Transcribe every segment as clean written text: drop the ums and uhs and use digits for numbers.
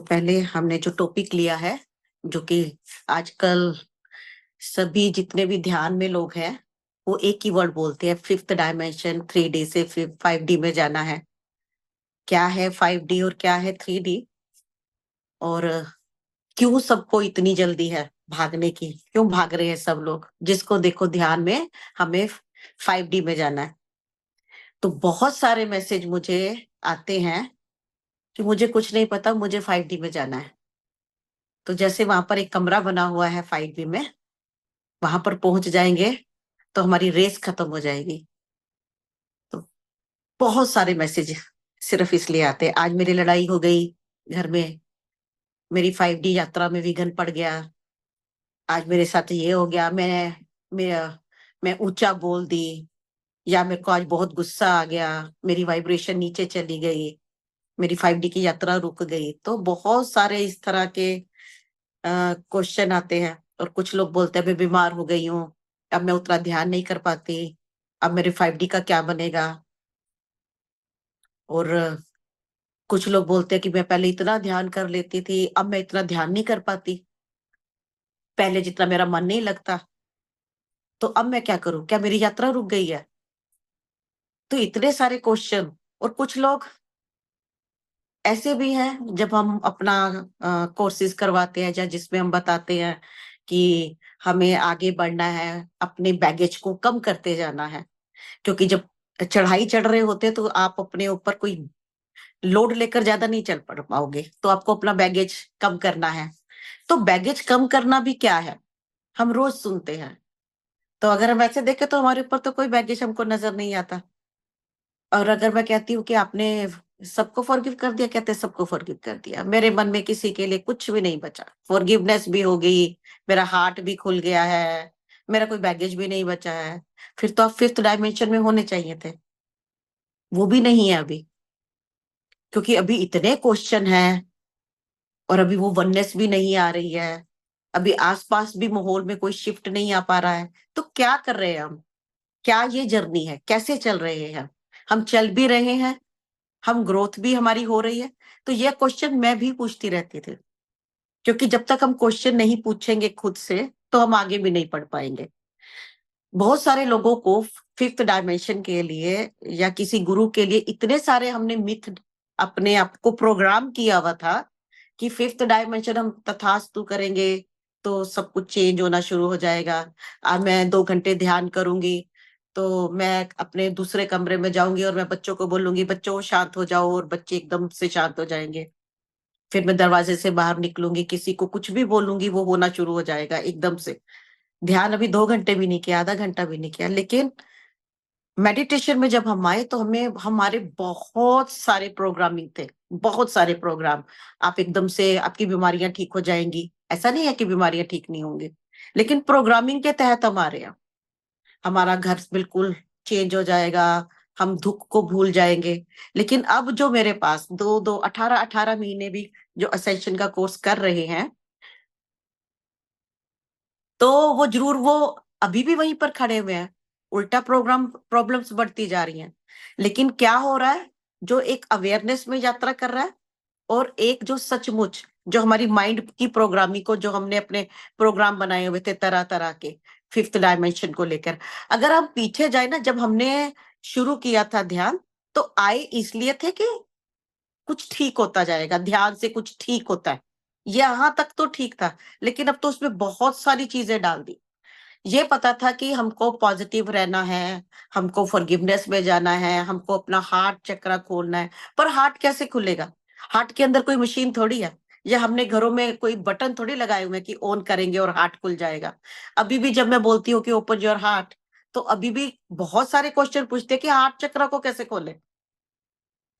पहले हमने जो टॉपिक लिया है, जो कि आजकल सभी जितने भी ध्यान में लोग हैं, वो एक ही वर्ड बोलते हैं, फिफ्थ डायमेंशन, 3D से फिर 5D में जाना है। क्या है 5D और क्या है 3D? और क्यों सबको इतनी जल्दी है भागने की? क्यों भाग रहे हैं सब लोग? जिसको देखो ध्यान में हमें 5D में जाना है। तो बहुत सारे मैसेज मुझे आते हैं कि मुझे कुछ नहीं पता, मुझे 5D में जाना है। तो जैसे वहां पर एक कमरा बना हुआ है 5D में, वहां पर पहुंच जाएंगे तो हमारी रेस खत्म हो जाएगी। तो बहुत सारे मैसेज सिर्फ इसलिए आते हैं, आज मेरी लड़ाई हो गई घर में, मेरी 5D यात्रा में विघ्न पड़ गया, आज मेरे साथ ये हो गया, मैं ऊंचा बोल दी, या मेरे को आज बहुत गुस्सा आ गया, मेरी वाइब्रेशन नीचे चली गई, मेरी 5D की यात्रा रुक गई। तो बहुत सारे इस तरह के क्वेश्चन आते हैं। और कुछ लोग बोलते हैं मैं बीमार हो गई हूँ, अब मैं उतना ध्यान नहीं कर पाती, अब मेरे 5D का क्या बनेगा। और कुछ लोग बोलते हैं कि मैं पहले इतना ध्यान कर लेती थी, अब मैं इतना ध्यान नहीं कर पाती, पहले जितना मेरा मन नहीं लगता, तो अब मैं क्या करूं, क्या मेरी यात्रा रुक गई है? तो इतने सारे क्वेश्चन। और कुछ लोग ऐसे भी हैं, जब हम अपना कोर्सेज करवाते हैं या जिसमें हम बताते हैं कि हमें आगे बढ़ना है, अपने बैगेज को कम करते जाना है, क्योंकि जब चढ़ाई चढ़ रहे होते हैं तो आप अपने ऊपर कोई लोड लेकर ज्यादा नहीं चल पड़ पाओगे, तो आपको अपना बैगेज कम करना है। तो बैगेज कम करना भी क्या है, हम रोज सुनते हैं। तो अगर हम ऐसे देखें तो हमारे ऊपर तो कोई बैगेज हमको नजर नहीं आता। और अगर मैं कहती हूँ कि आपने सबको फॉरगिव कर दिया, कहते हैं सबको फॉरगिव कर दिया, मेरे मन में किसी के लिए कुछ भी नहीं बचा, फॉरगिवनेस भी हो गई, मेरा हार्ट भी खुल गया है, मेरा कोई बैगेज भी नहीं बचा है। फिर तो आप फिफ्थ डायमेंशन में होने चाहिए थे, वो भी नहीं है अभी, क्योंकि अभी इतने क्वेश्चन हैं और अभी वो वननेस भी नहीं आ रही है, अभी आसपास भी माहौल में कोई शिफ्ट नहीं आ पा रहा है। तो क्या कर रहे हैं हम? क्या ये जर्नी है? कैसे चल रहे हैं हम चल भी रहे हैं, हम ग्रोथ भी हमारी हो रही है? तो ये क्वेश्चन मैं भी पूछती रहती थी, क्योंकि जब तक हम क्वेश्चन नहीं पूछेंगे खुद से तो हम आगे भी नहीं पढ़ पाएंगे। बहुत सारे लोगों को फिफ्थ डायमेंशन के लिए या किसी गुरु के लिए इतने सारे हमने मिथ अपने आप को प्रोग्राम किया हुआ था कि फिफ्थ डायमेंशन हम तथास्तु करेंगे तो सब कुछ चेंज होना शुरू हो जाएगा। अब मैं 2 घंटे ध्यान करूंगी तो मैं अपने दूसरे कमरे में जाऊंगी और मैं बच्चों को बोलूंगी बच्चों शांत हो जाओ, और बच्चे एकदम से शांत हो जाएंगे। फिर मैं दरवाजे से बाहर निकलूंगी, किसी को कुछ भी बोलूंगी, वो होना शुरू हो जाएगा एकदम से। ध्यान अभी 2 घंटे भी नहीं किया, आधा घंटा भी नहीं किया, लेकिन मेडिटेशन में जब हम आए तो हमें हमारे बहुत सारे प्रोग्रामिंग थे, बहुत सारे प्रोग्राम। आप एकदम से आपकी बीमारियां ठीक हो जाएंगी, ऐसा नहीं है कि बीमारियां ठीक नहीं होंगी, लेकिन प्रोग्रामिंग के तहत हम आ रहे हैं। हमारा घर बिल्कुल चेंज हो जाएगा, हम दुख को भूल जाएंगे। लेकिन अब जो मेरे पास दो दो 18-18 महीने भी जो असेंशन का कोर्स कर रहे हैं, तो वो जरूर वो अभी भी वहीं पर खड़े हुए हैं, उल्टा प्रोग्राम प्रॉब्लम्स बढ़ती जा रही हैं। लेकिन क्या हो रहा है, जो एक अवेयरनेस में यात्रा कर रहा है, और एक जो सचमुच जो हमारी माइंड की प्रोग्रामिंग को, जो हमने अपने प्रोग्राम बनाए हुए थे तरह तरह के फिफ्थ डायमेंशन को लेकर, अगर हम पीछे जाए ना, जब हमने शुरू किया था ध्यान, तो आए इसलिए थे कि कुछ ठीक होता जाएगा, ध्यान से कुछ ठीक होता है, यहाँ तक तो ठीक था। लेकिन अब तो उसमें बहुत सारी चीजें डाल दी। ये पता था कि हमको पॉजिटिव रहना है, हमको फॉरगिवनेस में जाना है, हमको अपना हार्ट चक्र खोलना है। पर हार्ट कैसे खुलेगा? हार्ट के अंदर कोई मशीन थोड़ी है, या हमने घरों में कोई बटन थोड़ी लगाए हुए हैं कि ऑन करेंगे और हार्ट खुल जाएगा। अभी भी जब मैं बोलती हूँ कि ओपन योर हार्ट, तो अभी भी बहुत सारे क्वेश्चन पूछते हैं कि हार्ट चक्र को कैसे खोले,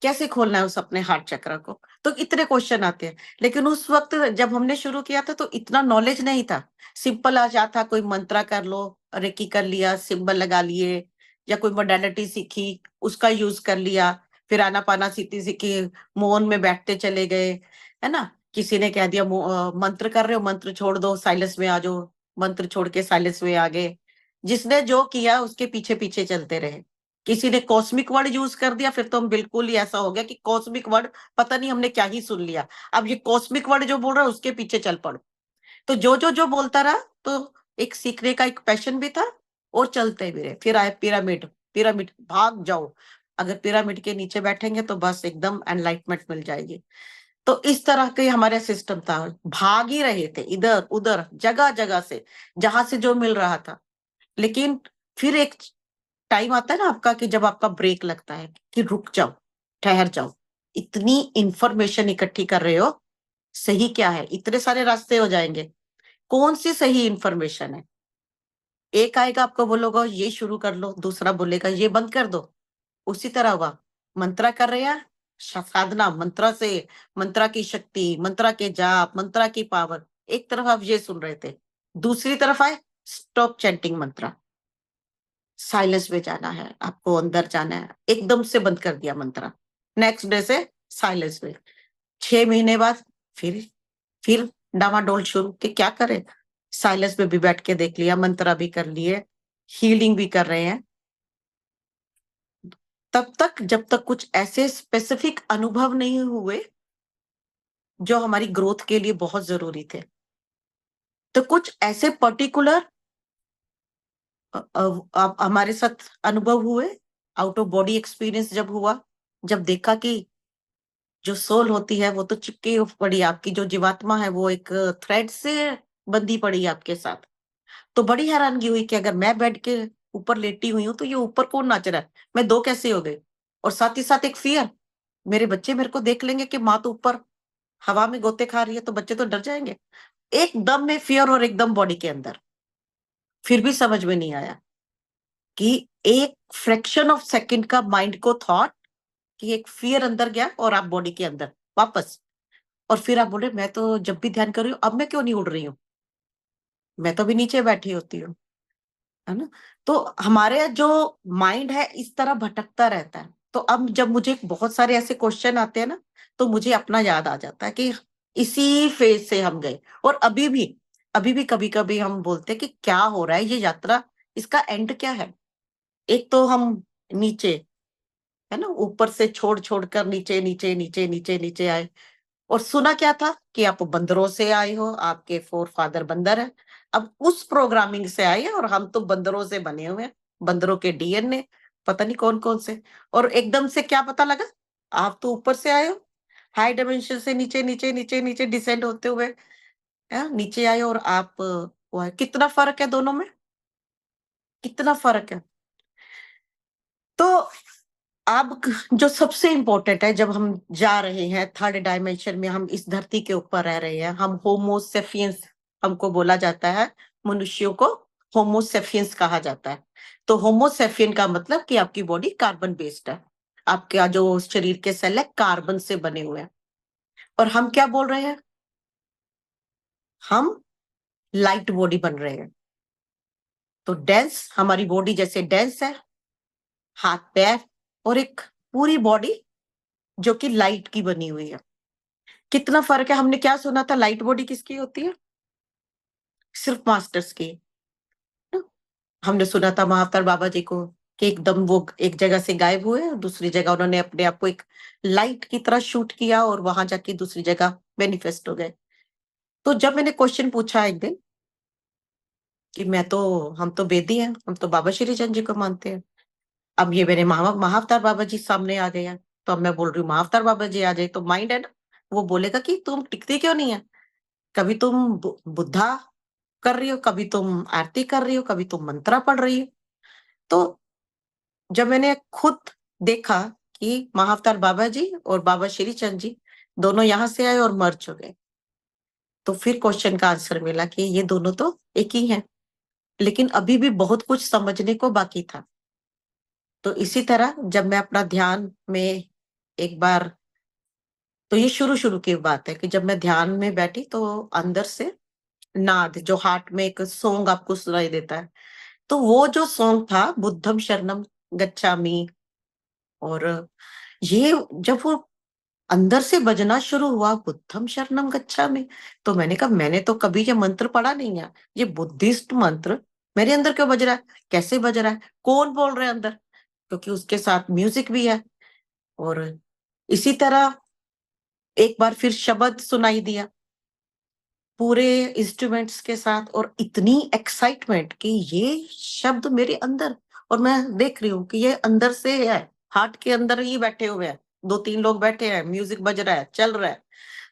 कैसे खोलना है उस अपने हार्ट चक्र को। तो इतने क्वेश्चन आते हैं। लेकिन उस वक्त जब हमने शुरू किया था तो इतना नॉलेज नहीं था, सिंपल आ जाता, कोई मंत्रा कर लो, रेकी कर लिया, सिंबल लगा लिए, या कोई मोडालिटी सीखी उसका यूज कर लिया, फिर आनापाना सीखी सीखी, मौन में बैठते चले गए, है ना। किसी ने कह दिया मंत्र कर रहे हो, मंत्र छोड़ दो, साइलेंस में आ जाओ, मंत्र छोड़ के साइलेंस में आ गए। जिसने जो किया उसके पीछे पीछे चलते रहे। किसी ने कॉस्मिक वर्ड यूज कर दिया, फिर तो हम बिल्कुल ही ऐसा हो गया कि कॉस्मिक वर्ड, पता नहीं हमने क्या ही सुन लिया। अब ये कॉस्मिक वर्ड जो बोल रहा है उसके पीछे चल पड़ो। तो जो बोलता रहा, तो एक सीखने का एक पैशन भी था और चलते भी रहे। फिर आए पिरामिड। पिरामिड भाग जाओ, अगर पिरामिड के नीचे बैठेंगे तो बस एकदम एनलाइटमेंट मिल जाएगी। तो इस तरह के हमारे सिस्टम था, भाग ही रहे थे इधर उधर जगह जगह से, जहां से जो मिल रहा था। लेकिन फिर एक टाइम आता है ना आपका, कि जब आपका ब्रेक लगता है कि रुक जाओ, ठहर जाओ। इतनी इंफॉर्मेशन इकट्ठी कर रहे हो, सही क्या है? इतने सारे रास्ते हो जाएंगे, कौन सी सही इंफॉर्मेशन है? एक आएगा आपको बोलोगा ये शुरू कर लो, दूसरा बोलेगा ये बंद कर दो। उसी तरह हुआ, मंत्रा कर रहे हैं, साधना मंत्रा से, मंत्रा की शक्ति, मंत्रा के जाप, मंत्रा की पावर, एक तरफ आप ये सुन रहे थे। दूसरी तरफ आए, स्टॉप चैंटिंग मंत्रा, साइलेंस में जाना है आपको, अंदर जाना है, एकदम से बंद कर दिया मंत्रा। नेक्स्ट डे से साइलेंस में। 6 महीने बाद फिर डामाडोल शुरू, कि क्या करें? साइलेंस में भी बैठ के देख लिया, मंत्रा भी कर लिए, हीलिंग भी कर रहे हैं। तब तक जब तक कुछ ऐसे स्पेसिफिक अनुभव नहीं हुए जो हमारी ग्रोथ के लिए बहुत जरूरी थे। तो कुछ ऐसे पर्टिकुलर हमारे साथ अनुभव हुए, आउट ऑफ बॉडी एक्सपीरियंस जब हुआ, जब देखा कि जो सोल होती है वो तो चिपकी पड़ी, आपकी जो जीवात्मा है वो एक थ्रेड से बंधी पड़ी है आपके साथ। तो बड़ी हैरानगी हुई कि अगर मैं बेड के ऊपर लेटी हुई हूँ तो ये ऊपर कौन नाच रहा है, मैं दो कैसे हो गई? और साथ ही साथ एक फियर, मेरे बच्चे मेरे को देख लेंगे कि माँ तो ऊपर हवा में गोते खा रही है, तो बच्चे तो डर जाएंगे। एकदम में फियर, और एकदम बॉडी के अंदर। फिर भी समझ में नहीं आया कि एक फ्रैक्शन ऑफ सेकंड का माइंड को थॉट, कि एक फियर अंदर गया और आप बॉडी के अंदर वापस। और फिर आप बोले मैं तो जब भी ध्यान कर रही हूँ, अब मैं क्यों नहीं उड़ रही हूँ, मैं तो अभी नीचे बैठी होती हूँ, है ना? तो हमारे जो माइंड है इस तरह भटकता रहता है। तो अब जब मुझे बहुत सारे ऐसे क्वेश्चन आते हैं ना, तो मुझे अपना याद आ जाता है कि इसी फेज से हम गए। और अभी भी कभी कभी हम बोलते हैं कि क्या हो रहा है ये यात्रा, इसका एंड क्या है? एक तो हम नीचे, है ना, ऊपर से छोड़ छोड़ कर नीचे नीचे नीचे नीचे नीचे आए। और सुना क्या था कि आप बंदरों से आए हो, आपके फोर फादर बंदर है। अब उस प्रोग्रामिंग से आए हैं, और हम तो बंदरों से बने हुए हैं, बंदरों के डीएनए, पता नहीं कौन कौन से। और एकदम से क्या पता लगा, आप तो ऊपर से आए हो, हाई डायमेंशन से नीचे नीचे नीचे नीचे डिसेंड होते हुए, नीचे आए हो। और आप वो है, कितना फर्क है दोनों में, कितना फर्क है। तो अब जो सबसे इंपॉर्टेंट है, जब हम जा रहे हैं थर्ड डायमेंशन में, हम इस धरती के ऊपर रह रहे हैं, हम होमोसेफियंस हमको बोला जाता है, मनुष्यों को होमोसेफियंस कहा जाता है। तो होमोसेफियन का मतलब कि आपकी बॉडी कार्बन बेस्ड है, आपका जो शरीर के सेल है कार्बन से बने हुए हैं। और हम क्या बोल रहे हैं, हम लाइट बॉडी बन रहे हैं। तो डेंस, हमारी बॉडी जैसे डेंस है, हाथ पैर, और एक पूरी बॉडी जो कि लाइट की बनी हुई है। कितना फर्क है, हमने क्या सुना था, लाइट बॉडी किसकी होती है? सिर्फ मास्टर्स की। ना? हमने सुना था महाअवतार बाबा जी को, कि एकदम वो एक जगह से गायब हुए और दूसरी जगह उन्होंने अपने आप को एक लाइट की तरह शूट किया, और वहां जाके दूसरी जगह मैनिफेस्ट हो गए। तो जब मैंने क्वेश्चन पूछा एक दिन कि मैं तो, हम तो वेदी हैं, हम तो बाबा श्री चंद जी को मानते हैं। अब ये मेरे महाअवतार बाबा जी सामने आ गए हैं, तो अब मैं बोल रही हूँ महाअवतार बाबा जी आ जाए, तो माइंड है ना, वो बोलेगा कि तुम टिकती क्यों नहीं है, कभी तुम बुद्धा कर रही हो, कभी तुम आरती कर रही हो, कभी तुम मंत्रा पढ़ रही हो। तो जब मैंने खुद देखा कि महाअवतार बाबा जी और बाबा श्री चंद जी दोनों यहाँ से आए और मर्ज हो गए, तो फिर क्वेश्चन का आंसर मिला कि ये दोनों तो एक ही हैं। लेकिन अभी भी बहुत कुछ समझने को बाकी था। तो इसी तरह जब मैं अपना ध्यान में एक बार, तो ये शुरू शुरू की बात है कि जब मैं ध्यान में बैठी तो अंदर से नाद, जो हार्ट में एक सॉन्ग आपको सुनाई देता है, तो वो जो सॉन्ग था बुद्धम शरणम गच्छामि। और ये जब वो अंदर से बजना शुरू हुआ, बुद्धम शरणम गच्छामि, तो मैंने कहा मैंने तो कभी ये मंत्र पढ़ा नहीं है, ये बुद्धिस्ट मंत्र मेरे अंदर क्यों बज रहा है, कैसे बज रहा है, कौन बोल रहा है अंदर? क्योंकि उसके साथ म्यूजिक भी है। और इसी तरह एक बार फिर शब्द सुनाई दिया पूरे इंस्ट्रूमेंट्स के साथ, और इतनी एक्साइटमेंट कि ये शब्द मेरे अंदर, और मैं देख रही हूँ कि ये अंदर से है, हार्ट के अंदर ही बैठे हुए हैं, 2-3 लोग बैठे हैं, म्यूजिक बज रहा है, चल रहा है।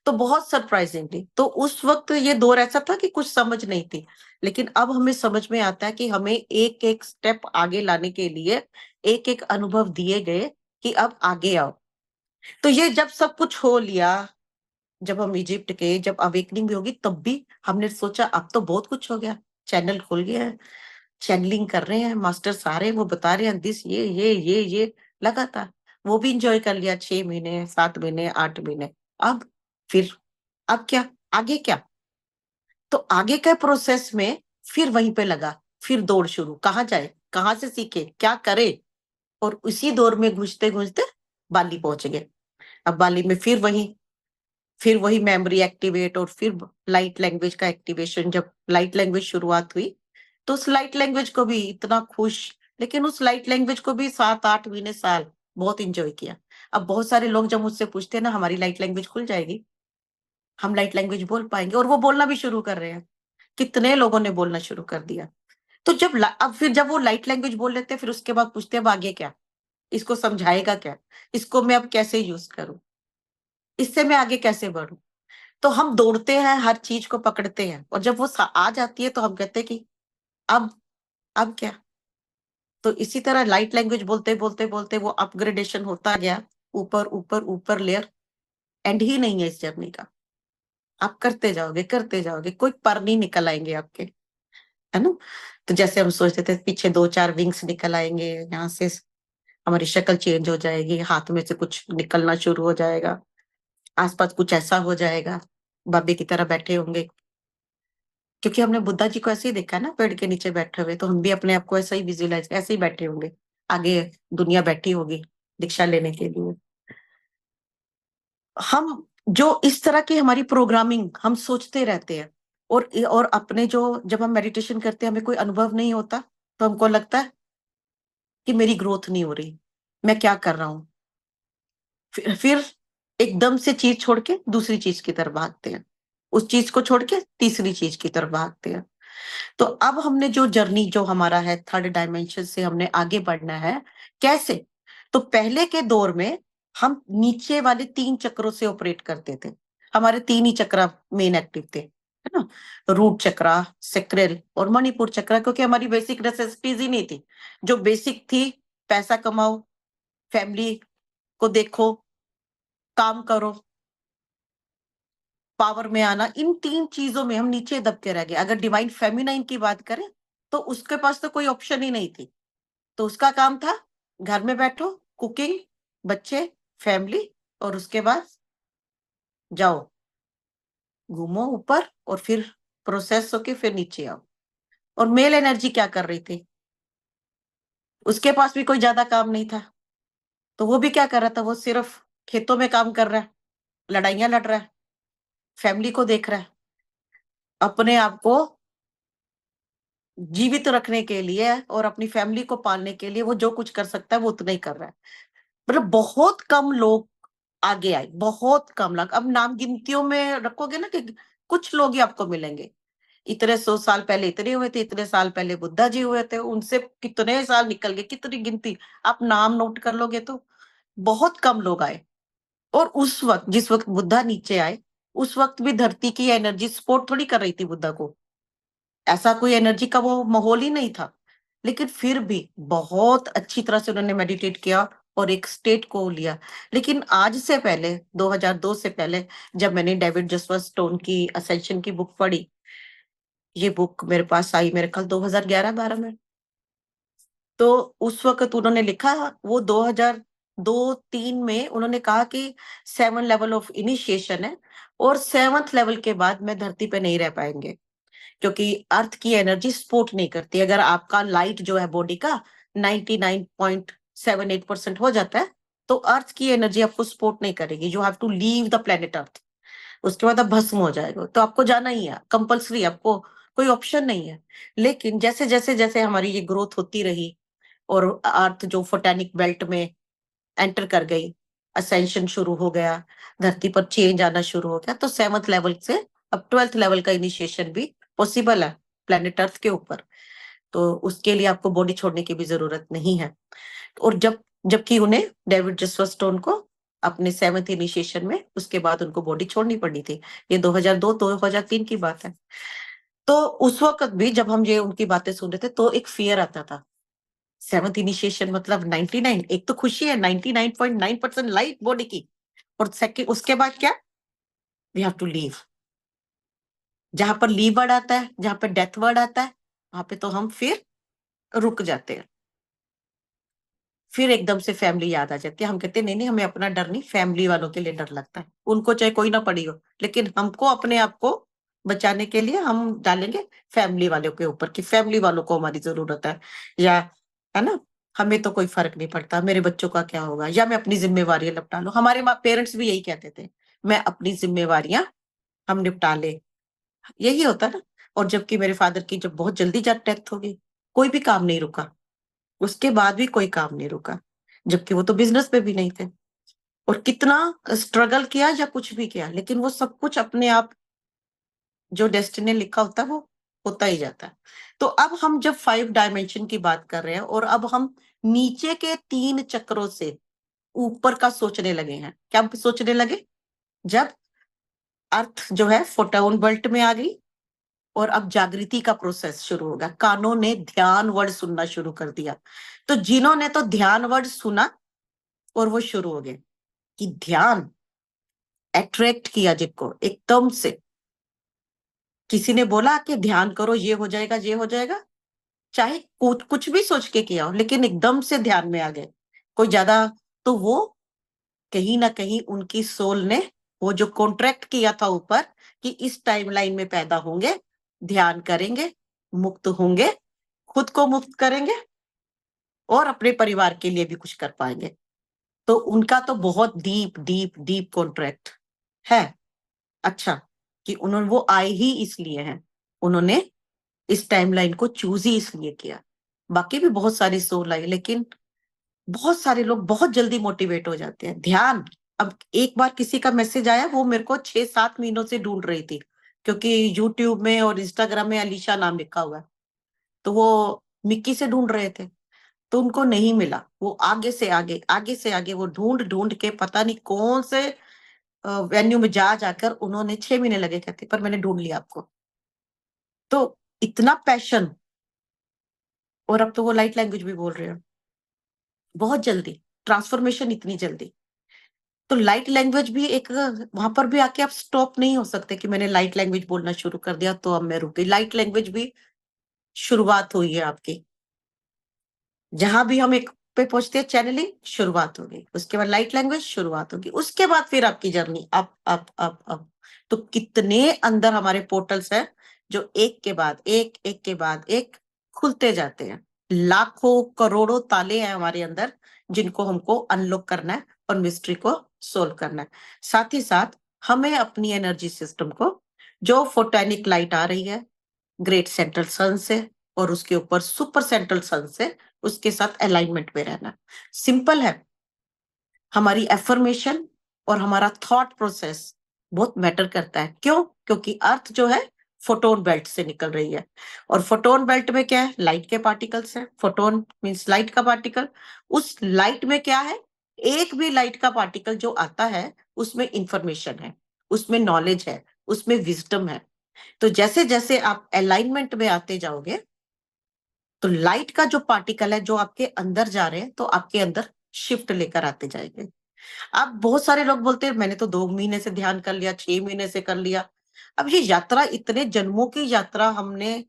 तो बहुत सरप्राइजिंगली, तो उस वक्त ये दौर ऐसा था कि कुछ समझ नहीं थी, लेकिन अब हमें समझ में आता है कि हमें एक एक स्टेप आगे लाने के लिए एक एक अनुभव दिए गए कि अब आगे आओ। तो ये जब सब कुछ हो लिया, जब हम इजिप्ट के, जब अवेकनिंग भी होगी, तब भी हमने सोचा अब तो बहुत कुछ हो गया, चैनल खुल गया है, चैनलिंग कर रहे हैं, मास्टर सारे वो बता रहे हैं दिस ये लगातार। वो भी इंजॉय कर लिया 6 महीने, 7 महीने, 8 महीने। अब फिर, अब क्या, आगे क्या? तो आगे के प्रोसेस में फिर वहीं पे लगा, फिर दौड़ शुरू, कहाँ जाए, कहाँ से सीखे, क्या करे। और उसी दौर में घुसते घुसते बाली पहुंच गए। अब बाली में फिर वही मेमोरी एक्टिवेट, और फिर लाइट लैंग्वेज का एक्टिवेशन। जब लाइट लैंग्वेज शुरुआत हुई, तो उस लाइट लैंग्वेज को भी इतना खुश, लेकिन उस लाइट लैंग्वेज को भी 7-8 महीने, साल बहुत इंजॉय किया। अब बहुत सारे लोग जब मुझसे पूछते हैं ना, हमारी लाइट लैंग्वेज खुल जाएगी, हम लाइट लैंग्वेज बोल पाएंगे, और वो बोलना भी शुरू कर रहे हैं, कितने लोगों ने बोलना शुरू कर दिया। तो अब फिर जब वो लाइट लैंग्वेज बोल लेते हैं, फिर उसके बाद पूछते हैं अब आगे क्या, इसको समझाएगा क्या, इसको मैं अब कैसे यूज करूं, इससे मैं आगे कैसे बढ़ूं। तो हम दौड़ते हैं, हर चीज को पकड़ते हैं, और जब वो आ जाती है तो हम कहते हैं कि अब अब क्या। तो इसी तरह लाइट लैंग्वेज बोलते बोलते बोलते वो अपग्रेडेशन होता गया, ऊपर ऊपर ऊपर लेयर। एंड ही नहीं है इस जर्नी का, आप करते जाओगे, कोई पर नहीं निकल आएंगे आपके, है ना। तो जैसे हम सोचते थे पीछे 2-4 विंग्स निकल आएंगे, यहाँ से हमारी शक्ल चेंज हो जाएगी, हाथ में से कुछ निकलना शुरू हो जाएगा, आसपास कुछ ऐसा हो जाएगा, बाबे की तरह बैठे होंगे। क्योंकि हमने बुद्धा जी को ऐसे ही देखा है ना, पेड़ के नीचे बैठे हुए, तो हम भी अपने आप को ऐसा ही विजुअलाइज, ऐसे ही बैठे होंगे, आगे दुनिया बैठी होगी दीक्षा लेने के लिए। हम जो इस तरह की हमारी प्रोग्रामिंग, हम सोचते रहते हैं, और अपने जो, जब हम मेडिटेशन करते हैं हमें कोई अनुभव नहीं होता, तो हमको लगता है कि मेरी ग्रोथ नहीं हो रही, मैं क्या कर रहा हूँ। फिर एकदम से चीज छोड़ के दूसरी चीज की तरफ भागते हैं, उस चीज को छोड़ के तीसरी चीज की तरफ भागते हैं। तो अब हमने जो जर्नी, जो हमारा है थर्ड डायमेंशन से हमने आगे बढ़ना है, कैसे? तो पहले के दौर में हम नीचे वाले 3 चक्रों से ऑपरेट करते थे, हमारे 3 ही चक्र मेन एक्टिव थे, है ना, रूट चक्रा, सेक्रेल और मणिपुर चक्रा, क्योंकि हमारी बेसिक नेसेसिटीज ही नहीं थी। जो बेसिक थी, पैसा कमाओ, फैमिली को देखो, काम करो, पावर में आना, इन 3 चीजों में हम नीचे दब के रह गए। अगर डिवाइन फेमिनाइन की बात करें, तो उसके पास तो कोई ऑप्शन ही नहीं थी। तो उसका काम था घर में बैठो, कुकिंग, बच्चे, फैमिली, और उसके बाद जाओ, घूमो ऊपर, और फिर प्रोसेस होके फिर नीचे आओ। और मेल एनर्जी क्या कर रही थी? उसके पास भी कोई ज्यादा काम नहीं था, तो वो भी क्या कर रहा था, वो सिर्फ खेतों में काम कर रहा है, लड़ाइयां लड़ रहा है, फैमिली को देख रहा है, अपने आप को जीवित रखने के लिए और अपनी फैमिली को पालने के लिए वो जो कुछ कर सकता है वो उतना ही कर रहा है। मतलब बहुत कम लोग आगे आए, बहुत कम लोग। अब नाम गिनतियों में रखोगे ना, कि कुछ लोग ही आपको मिलेंगे, इतने 100 साल पहले इतने हुए थे, इतने साल पहले बुद्धा जी हुए थे, उनसे कितने साल निकल गए, कितनी गिनती, आप नाम नोट कर लोगे तो बहुत कम लोग आए। और उस वक्त, जिस वक्त बुद्धा नीचे आए, उस वक्त भी धरती की एनर्जी सपोर्ट थोड़ी कर रही थी बुद्धा को, ऐसा कोई एनर्जी का वो माहौल ही नहीं था। लेकिन फिर भी बहुत अच्छी तरह से उन्होंने मेडिटेट किया और एक स्टेट को लिया। लेकिन आज से पहले, 2002 से पहले, जब मैंने डेविड जसवा स्टोन की असेंशन की बुक पढ़ी, ये बुक मेरे पास आई मेरे ख्याल 2011-12 में, तो उस वक्त उन्होंने लिखा, वो 2002-3 में उन्होंने कहा कि 7 लेवल ऑफ इनिशिएशन है, और 7th लेवल के बाद में धरती पे नहीं रह पाएंगे, क्योंकि अर्थ की एनर्जी सपोर्ट नहीं करती। अगर आपका लाइट जो है बॉडी का 99.78% हो जाता है, तो अर्थ की एनर्जी आपको सपोर्ट नहीं करेगी, you have to leave the planet earth. उसके बाद आप भस्म हो जाएगा, तो आपको जाना ही है कंपल्सरी, आपको कोई ऑप्शन नहीं है। लेकिन जैसे जैसे जैसे हमारी ये ग्रोथ होती रही, और अर्थ जो फोटोनिक बेल्ट में एंटर कर गई, असेंशन शुरू हो गया, धरती पर चेंज आना शुरू हो गया। तो 7th लेवल से अब 12th लेवल का इनिशिएशन भी पॉसिबल है प्लेनेट अर्थ के ऊपर। तो उसके लिए आपको बॉडी छोड़ने की भी जरूरत नहीं है। और जबकि उन्हें डेविड जसवा स्टोन को अपने 7th इनिशिएशन में उसके बाद उनको बॉडी छोड़नी पड़ी थी। ये 2002-2003 की बात है। तो उस वक्त भी जब हम ये उनकी बातें सुन रहे थे तो एक फियर आता था। 7th इनिशिएशन मतलब 99, एक तो खुशी है 99.9% लाइफ बॉडी की, और सेकंड उसके बाद क्या, वी हैव टू लीव। जहां पर लीव वर्ड आता है, जहां पर डेथ वर्ड आता है, वहां पे तो हम फिर रुक जाते हैं। फिर एकदम से फैमिली याद आ जाती है। हम कहते हैं नहीं नहीं, हमें अपना डर नहीं, फैमिली वालों के लिए डर लगता है। उनको चाहे कोई ना पड़ी हो, लेकिन हमको अपने आप को बचाने के लिए हम डालेंगे फैमिली वालों के ऊपर कि फैमिली वालों को हमारी जरूरत है, या है ना, हमें तो कोई फर्क नहीं पड़ता, मेरे बच्चों का क्या होगा, या मैं अपनी जिम्मेवार निपटा लूं। हमारे माँ पेरेंट्स भी यही कहते थे, मैं अपनी जिम्मेवारियां हम निपटा ले, यही होता ना। और जबकि मेरे फादर की जब बहुत जल्दी जब डेथ हो गई, कोई भी काम नहीं रुका, उसके बाद भी कोई काम नहीं रुका, जबकि वो तो बिजनेस पे भी नहीं थे। और कितना स्ट्रगल किया या कुछ भी किया, लेकिन वो सब कुछ अपने आप जो डेस्टिनी लिखा होता है वो होता ही जाता है। तो अब हम जब 5 डायमेंशन की बात कर रहे हैं और अब हम नीचे के 3 चक्रों से ऊपर का सोचने लगे हैं। क्या सोचने लगे? जब अर्थ जो है फोटोन बेल्ट में आ गई और अब जागृति का प्रोसेस शुरू होगा। कानों ने ध्यान वर्ड सुनना शुरू कर दिया। तो जिन्होंने तो ध्यान वर्ड सुना और वो शुरू हो गए कि ध्यान अट्रैक्ट किया, जिनको एकदम से किसी ने बोला कि ध्यान करो ये हो जाएगा ये हो जाएगा, चाहे कुछ भी सोच के किया हो, लेकिन एकदम से ध्यान में आ गए कोई ज्यादा, तो वो कहीं ना कहीं उनकी सोल ने वो जो कॉन्ट्रैक्ट किया था ऊपर कि इस टाइमलाइन में पैदा होंगे, ध्यान करेंगे, मुक्त होंगे, खुद को मुक्त करेंगे और अपने परिवार के लिए भी कुछ कर पाएंगे। तो उनका तो बहुत डीप डीप डीप कॉन्ट्रैक्ट है। अच्छा, कि उन्होंने वो आए ही इसलिए हैं, उन्होंने इस टाइमलाइन को चूज ही इसलिए किया। बाकी भी बहुत सारी सोल आई, लेकिन बहुत सारे लोग बहुत जल्दी मोटिवेट हो जाते हैं। ध्यान, अब एक बार किसी का मैसेज आया, वो मेरे को 6-7 महीनों से ढूंढ रही थी, क्योंकि यूट्यूब में और इंस्टाग्राम में अलीशा नाम लिखा हुआ है, तो वो मिक्की से ढूंढ रहे थे, तो उनको नहीं मिला। वो आगे से आगे वो ढूंढ ढूंढ के पता नहीं कौन से वेन्यू में जा जाकर उन्होंने 6 महीने लगे, कहते पर मैंने ढूंढ लिया आपको। तो इतना पैशन, और अब तो वो लाइट लैंग्वेज भी बोल रहे हो, बहुत जल्दी ट्रांसफॉर्मेशन, इतनी जल्दी। तो लाइट लैंग्वेज भी एक, वहां पर भी आके आप स्टॉप नहीं हो सकते कि मैंने लाइट लैंग्वेज बोलना शुरू कर दिया तो अब मैं रुक गई। लाइट लैंग्वेज भी शुरुआत हुई है आपकी। जहां भी हम एक पे पहुंचते हैं, चैनलिंग शुरुआत होगी, उसके बाद लाइट लैंग्वेज शुरुआत होगी, उसके बाद फिर आपकी जर्नी अप। तो कितने अंदर हमारे पोर्टल्स हैं जो एक के बाद एक, एक के बाद एक खुलते जाते हैं। लाखों करोड़ों ताले हैं हमारे अंदर, जिनको हमको अनलॉक करना है और मिस्ट्री को सोल्व करना है। साथ ही साथ हमें अपनी एनर्जी सिस्टम को, जो फोटोनिक लाइट आ रही है ग्रेट सेंट्रल सन से और उसके ऊपर सुपर सेंट्रल सन से, उसके साथ अलाइनमेंट में रहना। सिंपल है। हमारी एफर्मेशन और हमारा थॉट प्रोसेस बहुत मैटर करता है। क्यों? क्योंकि अर्थ जो है फोटोन बेल्ट से निकल रही है, और फोटोन बेल्ट में क्या है? लाइट के पार्टिकल्स है। फोटोन मींस लाइट का पार्टिकल। उस लाइट में क्या है? एक भी लाइट का पार्टिकल जो आता है उसमें इंफॉर्मेशन है, उसमें नॉलेज है, उसमें विजडम है। तो जैसे जैसे आप अलाइनमेंट में आते जाओगे, तो लाइट का जो पार्टिकल है जो आपके अंदर जा रहे हैं, तो आपके अंदर शिफ्ट लेकर आते जाएंगे। अब बहुत सारे लोग बोलते हैं मैंने तो 2 महीने से ध्यान कर लिया, 6 महीने से कर लिया। अब ये यात्रा, इतने जन्मों की यात्रा हमने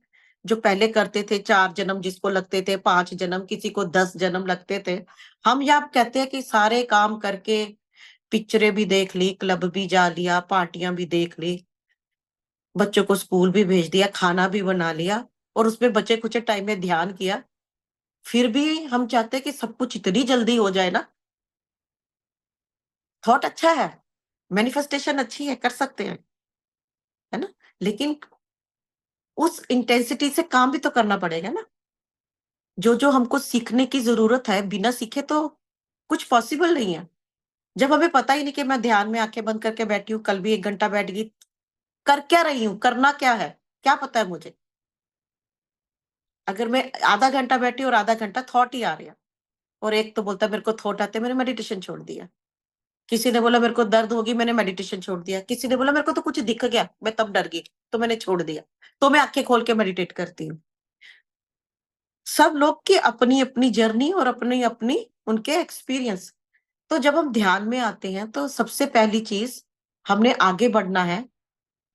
जो पहले करते थे, 4 जन्म जिसको लगते थे, 5 जन्म, किसी को 10 जन्म लगते थे। हम यहाँ कहते हैं कि सारे काम करके पिक्चरें भी देख ली, क्लब भी जा लिया, पार्टियां भी देख ली, बच्चों को स्कूल भी भेज दिया, खाना भी बना लिया, और उसमें बचे कुछ टाइम में ध्यान किया। फिर भी हम चाहते हैं कि सब कुछ इतनी जल्दी हो जाए ना। थॉट अच्छा है, मैनिफेस्टेशन अच्छी है, कर सकते हैं, है ना, लेकिन उस इंटेंसिटी से काम भी तो करना पड़ेगा ना। जो जो हमको सीखने की जरूरत है, बिना सीखे तो कुछ पॉसिबल नहीं है। जब हमें पता ही नहीं कि मैं ध्यान में आंखें बंद करके बैठी हूँ, कल भी 1 घंटा बैठ गई, कर क्या रही हूँ, करना क्या है, क्या पता है मुझे। अगर मैं आधा घंटा बैठी और आधा घंटा थॉट ही आ रहा, और एक तो बोलता है मेरे को थॉट आते, मैंने मेडिटेशन छोड़ दिया। किसी ने बोला मेरे को दर्द होगी, मैंने मेडिटेशन छोड़ दिया। किसी ने बोला मेरे को तो कुछ दिख गया, मैं तब डर गई, तो मैंने छोड़ दिया। तो मैं आंखें खोल के मेडिटेट करती हूँ। सब लोग की अपनी अपनी जर्नी और अपनी अपनी उनके एक्सपीरियंस। तो जब हम ध्यान में आते हैं तो सबसे पहली चीज, हमने आगे बढ़ना है,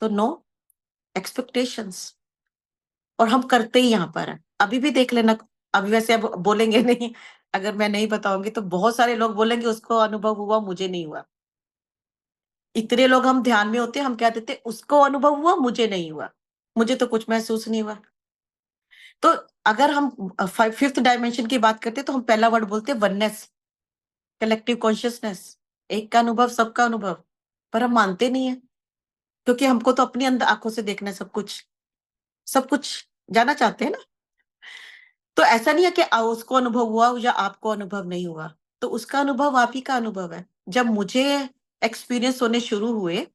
तो नो एक्सपेक्टेशंस। और हम करते ही यहाँ पर है, अभी भी देख लेना। अभी वैसे अब बोलेंगे नहीं, अगर मैं नहीं बताऊंगी तो बहुत सारे लोग बोलेंगे उसको अनुभव हुआ, मुझे नहीं हुआ। इतने लोग हम ध्यान में होते हैं, हम क्या देते, उसको अनुभव हुआ, मुझे नहीं हुआ, मुझे तो कुछ महसूस नहीं हुआ। तो अगर हम फिफ्थ डायमेंशन की बात करते हैं, तो हम पहला वर्ड बोलते हैं वननेस, कलेक्टिव कॉन्शियसनेस, एक का अनुभव, सबका अनुभव। पर हम मानते नहीं है, क्योंकि हमको तो अपनी अंदर आंखों से देखना है सब कुछ, सब कुछ जाना चाहते हैं ना। तो ऐसा नहीं है कि उसको अनुभव हुआ या आपको अनुभव नहीं हुआ, तो उसका अनुभव आप ही का अनुभव है। जब मुझे एक्सपीरियंस होने शुरू हुए,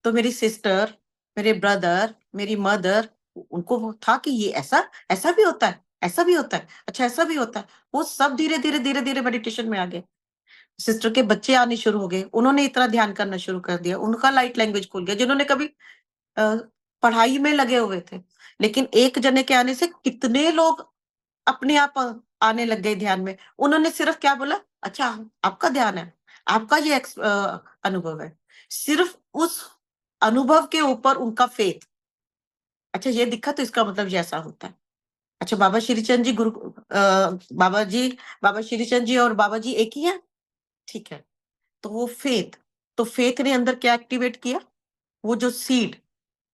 तो मेरी सिस्टर, मेरे ब्रदर, मेरी मदर, उनको वो था कि ये ऐसा ऐसा भी होता है, ऐसा भी होता है, अच्छा ऐसा भी होता है। वो सब धीरे धीरे धीरे धीरे मेडिटेशन में आ गए। सिस्टर के बच्चे आने शुरू हो गए, उन्होंने इतना ध्यान करना शुरू कर दिया, उनका लाइट लैंग्वेज खुल गया, जिन्होंने कभी अ, पढ़ाई में लगे हुए थे। लेकिन एक जने के आने से कितने लोग अपने आप आने लग गए ध्यान में। उन्होंने सिर्फ क्या बोला, अच्छा आपका ध्यान है, आपका ये अनुभव है। सिर्फ उस अनुभव के ऊपर उनका फेथ, अच्छा ये दिखा तो इसका मतलब ये ऐसा होता है। अच्छा बाबा श्रीचंद जी बाबा जी, बाबा श्रीचंद जी और बाबा जी एक ही है, ठीक है। तो वो फेथ, तो फेथ ने अंदर क्या एक्टिवेट किया, वो जो सीड,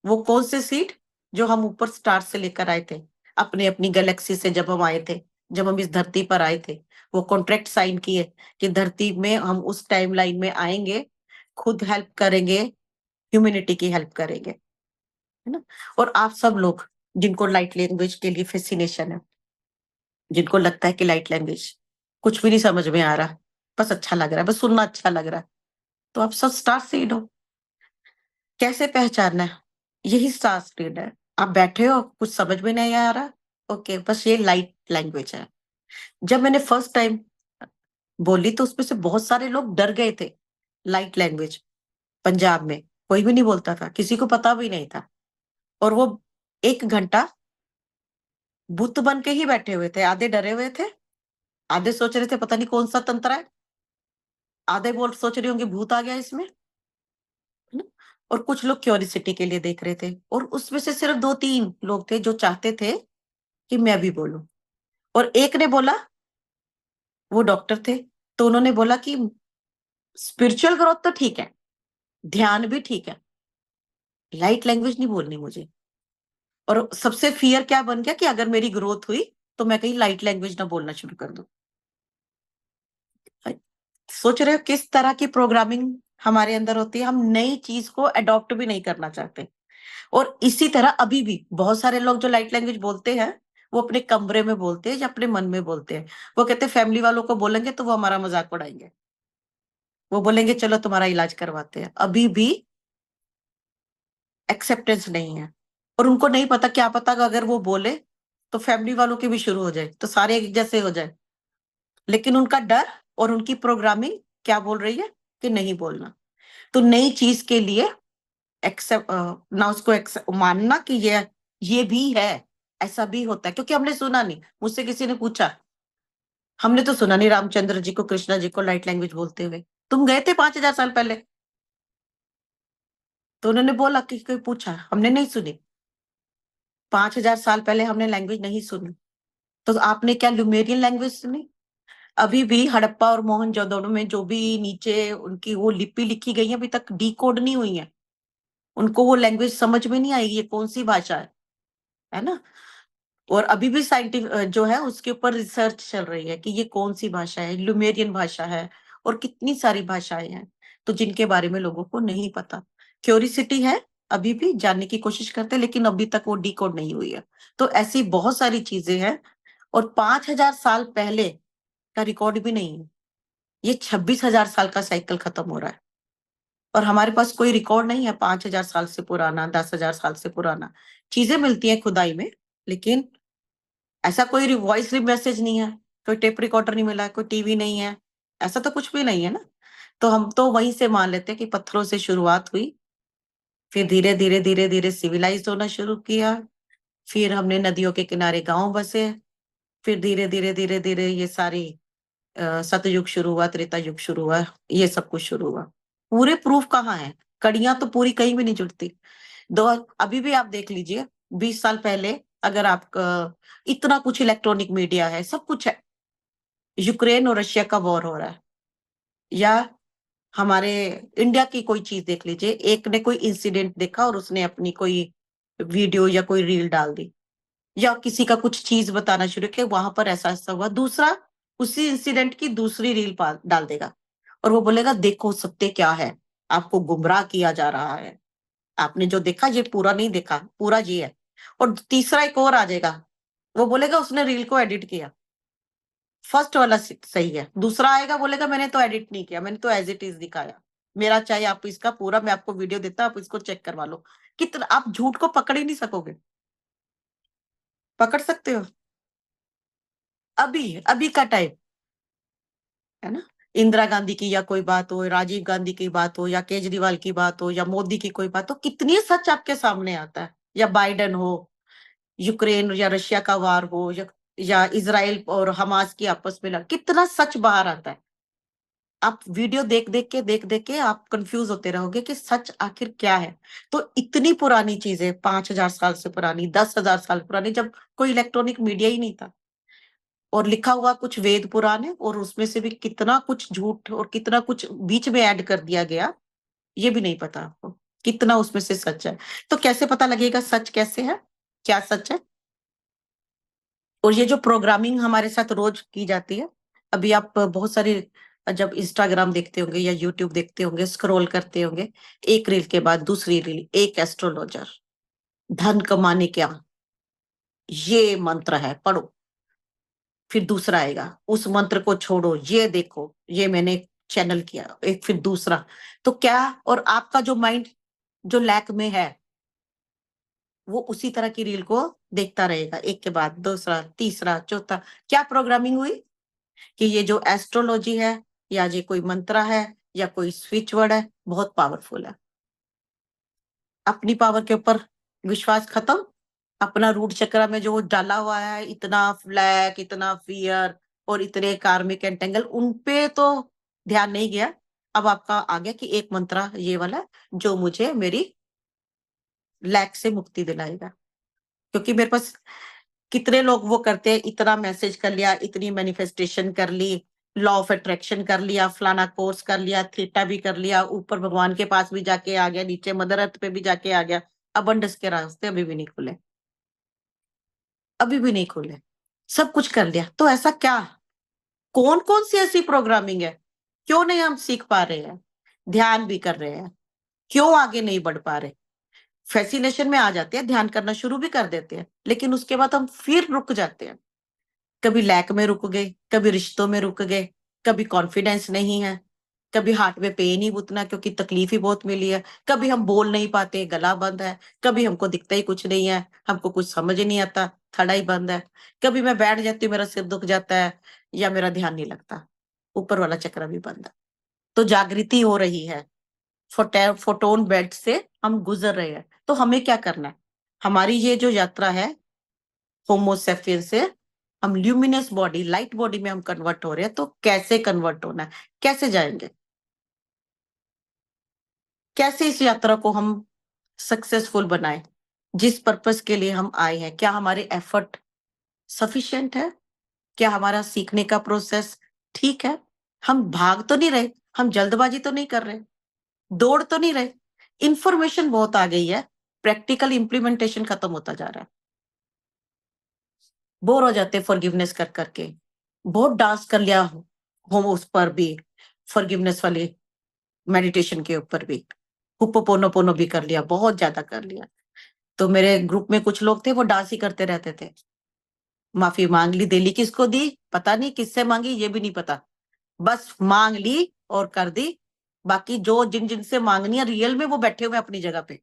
वो कौन से सीड, जो हम ऊपर स्टार से लेकर आए थे, अपने अपनी गैलेक्सी से जब हम आए थे, जब हम इस धरती पर आए थे, वो कॉन्ट्रैक्ट साइन किए कि धरती में हम उस टाइम लाइन में आएंगे, खुद हेल्प करेंगे, ह्यूमैनिटी की हेल्प करेंगे, है ना। और आप सब लोग जिनको लाइट लैंग्वेज के लिए फेसिनेशन है, जिनको लगता है कि लाइट लैंग्वेज कुछ भी नहीं समझ में आ रहा, बस अच्छा लग रहा है, बस सुनना अच्छा लग रहा है, तो आप सब स्टार सीड हो। कैसे पहचानना है, यही स्टार सीड है। आप बैठे हो, कुछ समझ में नहीं आ रहा, ओके, बस ये लाइट लैंग्वेज है। जब मैंने फर्स्ट टाइम बोली तो उसमें से बहुत सारे लोग डर गए थे। लाइट लैंग्वेज पंजाब में कोई भी नहीं बोलता था, किसी को पता भी नहीं था। और वो 1 घंटा बुत बन के ही बैठे हुए थे, आधे डरे हुए थे, आधे सोच रहे थे पता नहीं कौन सा तंत्र है, आधे बोल सोच रहे होंगे भूत आ गया इसमें, है ना। और कुछ लोग क्यूरियोसिटी के लिए देख रहे थे, और उसमें से सिर्फ 2-3 लोग थे जो चाहते थे कि मैं भी बोलूं। और एक ने बोला, वो डॉक्टर थे, तो उन्होंने बोला कि स्पिरिचुअल ग्रोथ तो ठीक है, ध्यान भी ठीक है, लाइट लैंग्वेज नहीं बोलनी मुझे। और सबसे फियर क्या बन गया कि अगर मेरी ग्रोथ हुई तो मैं कहीं लाइट लैंग्वेज ना बोलना शुरू कर दूं। सोच रहे हो किस तरह की प्रोग्रामिंग हमारे अंदर होती है, हम नई चीज को अडॉप्ट भी नहीं करना चाहते। और इसी तरह अभी भी बहुत सारे लोग जो लाइट लैंग्वेज बोलते हैं, वो अपने कमरे में बोलते हैं या अपने मन में बोलते हैं। वो कहते हैं फैमिली वालों को बोलेंगे तो वो हमारा मजाक उड़ाएंगे, वो बोलेंगे चलो तुम्हारा इलाज करवाते हैं। अभी भी एक्सेप्टेंस नहीं है। और उनको नहीं पता, क्या पता अगर वो बोले तो फैमिली वालों के भी शुरू हो जाए, तो सारे एक जैसे हो जाए। लेकिन उनका डर और उनकी प्रोग्रामिंग क्या बोल रही है कि नहीं बोलना। तो नई चीज के लिए एक्सेप्ट ना, उसको मानना कि ये भी है, ऐसा भी होता है, क्योंकि हमने सुना नहीं, मुझसे किसी ने पूछा, हमने तो सुना नहीं रामचंद्र जी को, कृष्णा जी को लाइट लैंग्वेज बोलते हुए। तुम गए थे 5,000 साल पहले, तो उन्होंने बोला कि कोई पूछा, हमने नहीं सुनी। 5,000 साल पहले हमने लैंग्वेज नहीं सुनी, तो आपने क्या ल्यूमेरियन लैंग्वेज सुनी? अभी भी हड़प्पा और मोहनजोदड़ो में जो भी नीचे उनकी वो लिपि लिखी गई है, अभी तक डिकोड नहीं हुई है। उनको वो लैंग्वेज समझ में नहीं आएगी, ये कौन सी भाषा है ना। और अभी भी साइंटिफिक जो है उसके ऊपर रिसर्च चल रही है कि ये कौन सी भाषा है, ल्यूमेरियन भाषा है, और कितनी सारी भाषाएं हैं, तो जिनके बारे में लोगों को नहीं पता। क्यूरिसिटी है, अभी भी जानने की कोशिश करते हैं, लेकिन अभी तक वो डिकोड नहीं हुई है। तो ऐसी बहुत सारी चीजें हैं। और 5,000 साल पहले का रिकॉर्ड भी नहीं है। ये 26,000 साल का साइकिल खत्म हो रहा है और हमारे पास कोई रिकॉर्ड नहीं है 5,000 साल से पुराना, 10,000 साल से पुराना। चीजें मिलती हैं खुदाई में, लेकिन ऐसा कोई वॉइस मैसेज नहीं है, कोई टेप रिकॉर्डर नहीं मिला, कोई टीवी नहीं है, ऐसा तो कुछ भी नहीं है ना। तो हम तो वहीं से मान लेते हैं कि पत्थरों से शुरुआत हुई, फिर धीरे धीरे धीरे धीरे सिविलाइज होना शुरू किया, फिर हमने नदियों के किनारे गांव बसे, फिर धीरे धीरे धीरे धीरे ये सारी सतयुग शुरू हुआ, त्रेता युग शुरू हुआ, ये सब कुछ शुरू हुआ। पूरे प्रूफ कहाँ है? कड़ियां तो पूरी कहीं भी नहीं जुड़ती। दो अभी भी आप देख लीजिए, 20 साल पहले अगर आप इतना कुछ इलेक्ट्रॉनिक मीडिया है, सब कुछ है, यूक्रेन और रशिया का वॉर हो रहा है, या हमारे इंडिया की कोई चीज देख लीजिए, एक ने कोई इंसिडेंट देखा और उसने अपनी कोई वीडियो या कोई रील डाल दी, या किसी का कुछ चीज बताना शुरू किया, वहां पर ऐसा ऐसा हुआ, दूसरा उसी इंसिडेंट की दूसरी रील डाल देगा और वो बोलेगा देखो सत्य क्या है, आपको गुमराह किया जा रहा है, आपने जो देखा ये पूरा नहीं देखा, पूरा ये है। और तीसरा एक और आ जाएगा, वो बोलेगा उसने रील को एडिट किया, फर्स्ट वाला सही है, दूसरा आएगा बोलेगा मैंने तो एडिट नहीं किया, मैंने तो एज इट इज दिखाया, मेरा चाहे आप इसका पूरा, मैं आपको वीडियो देता, आप इसको चेक करवा लो। कितना आप झूठ को पकड़ ही नहीं सकोगे। पकड़ सकते हो? अभी अभी का टाइम है ना, इंदिरा गांधी की या कोई बात हो, राजीव गांधी की बात हो, या केजरीवाल की बात हो, या मोदी की कोई बात हो, कितनी सच आपके सामने आता है, या बाइडेन हो, यूक्रेन या रशिया का वार हो, या इजराइल और हमास की आपस में कितना सच बाहर आता है। आप वीडियो देख देख के आप कंफ्यूज होते रहोगे कि सच आखिर क्या है। तो इतनी पुरानी चीजें, 5,000 साल से पुरानी, 10,000 साल पुरानी, जब कोई इलेक्ट्रॉनिक मीडिया ही नहीं था, और लिखा हुआ कुछ वेद पुराण है, और उसमें से भी कितना कुछ झूठ और कितना कुछ बीच में ऐड कर दिया गया, ये भी नहीं पता आपको कितना उसमें से सच है। तो कैसे पता लगेगा सच कैसे है, क्या सच है? और ये जो प्रोग्रामिंग हमारे साथ रोज की जाती है, अभी आप बहुत सारे जब इंस्टाग्राम देखते होंगे या यूट्यूब देखते होंगे, स्क्रॉल करते होंगे, एक रील के बाद दूसरी रील, एक एस्ट्रोलॉजर, धन कमाने क्या, ये मंत्र है पढ़ो, फिर दूसरा आएगा, उस मंत्र को छोड़ो, ये देखो, ये मैंने चैनल किया, एक फिर दूसरा। तो क्या, और आपका जो माइंड जो लैक में है, वो उसी तरह की रील को देखता रहेगा, एक के बाद दूसरा, तीसरा, चौथा। क्या प्रोग्रामिंग हुई कि ये जो एस्ट्रोलॉजी है, या ये कोई मंत्र है, या कोई स्विच वर्ड है, बहुत पावरफुल है। अपनी पावर के ऊपर विश्वास खत्म, अपना रूट चक्र में जो डाला हुआ है, इतना फ्लैग, इतना फियर और इतने कार्मिक एंटेंगल, उन पे तो ध्यान नहीं गया। अब आपका आ गया कि एक मंत्र ये वाला जो मुझे मेरी लैक से मुक्ति दिलाएगा, क्योंकि मेरे पास कितने लोग वो करते हैं, इतना मैसेज कर लिया, इतनी मैनिफेस्टेशन कर ली, लॉ ऑफ अट्रैक्शन कर लिया, फलाना कोर्स कर लिया, थीटा भी कर लिया, ऊपर भगवान के पास भी जाके आ गया, नीचे मदर अर्थ पे भी जाके आ गया, अबंडस के रास्ते अभी भी नहीं खुले, अभी भी नहीं खुले, सब कुछ कर लिया। तो ऐसा क्या, कौन कौन सी ऐसी प्रोग्रामिंग है, क्यों नहीं हम सीख पा रहे हैं, ध्यान भी कर रहे हैं, क्यों आगे नहीं बढ़ पा रहे? फैसिनेशन में आ जाते हैं, ध्यान करना शुरू भी कर देते हैं, लेकिन उसके बाद हम फिर रुक जाते हैं। कभी लैक में रुक गए, कभी रिश्तों में रुक गए, कभी कॉन्फिडेंस नहीं है, कभी हार्ट में पेन ही उतना क्योंकि तकलीफ ही बहुत मिली है, कभी हम बोल नहीं पाते, गला बंद है, कभी हमको दिखता ही कुछ नहीं है, हमको कुछ समझ ही नहीं आता, थड़ा ही बंद है, कभी मैं बैठ जाती हूँ मेरा सिर दुख जाता है, या मेरा ध्यान नहीं लगता, ऊपर वाला चक्र भी बंद है। तो जागृति हो रही है, फोटोन बेल्ट से हम गुजर रहे हैं। तो हमें क्या करना है? हमारी ये जो यात्रा है होमोसेपियन से हम ल्यूमिनस बॉडी, लाइट बॉडी में हम कन्वर्ट हो रहे हैं। तो कैसे कन्वर्ट होना है, कैसे जाएंगे, कैसे इस यात्रा को हम सक्सेसफुल बनाए, जिस पर्पस के लिए हम आए हैं, क्या हमारे एफर्ट सफिशिएंट है, क्या हमारा सीखने का प्रोसेस ठीक है, हम भाग तो नहीं रहे, हम जल्दबाजी तो नहीं कर रहे, दौड़ तो नहीं रहे, इंफॉर्मेशन बहुत आ गई है, प्रैक्टिकल इंप्लीमेंटेशन खत्म होता जा रहा है, बोर हो जाते फॉरगिवनेस कर करके, बहुत डांस कर लिया होम उस पर भी, फॉरगिवनेस वाले मेडिटेशन के ऊपर भी, हुप्पोपोनोपोनो भी कर लिया, बहुत ज्यादा कर लिया। तो मेरे ग्रुप में कुछ लोग थे वो डांस ही करते रहते थे, माफी मांग ली, दिली किसको दी पता नहीं, किससे मांगी ये भी नहीं पता, बस मांग ली और कर दी। बाकी जो जिन जिन से मांगनी है रियल में वो बैठे हुए अपनी जगह पे,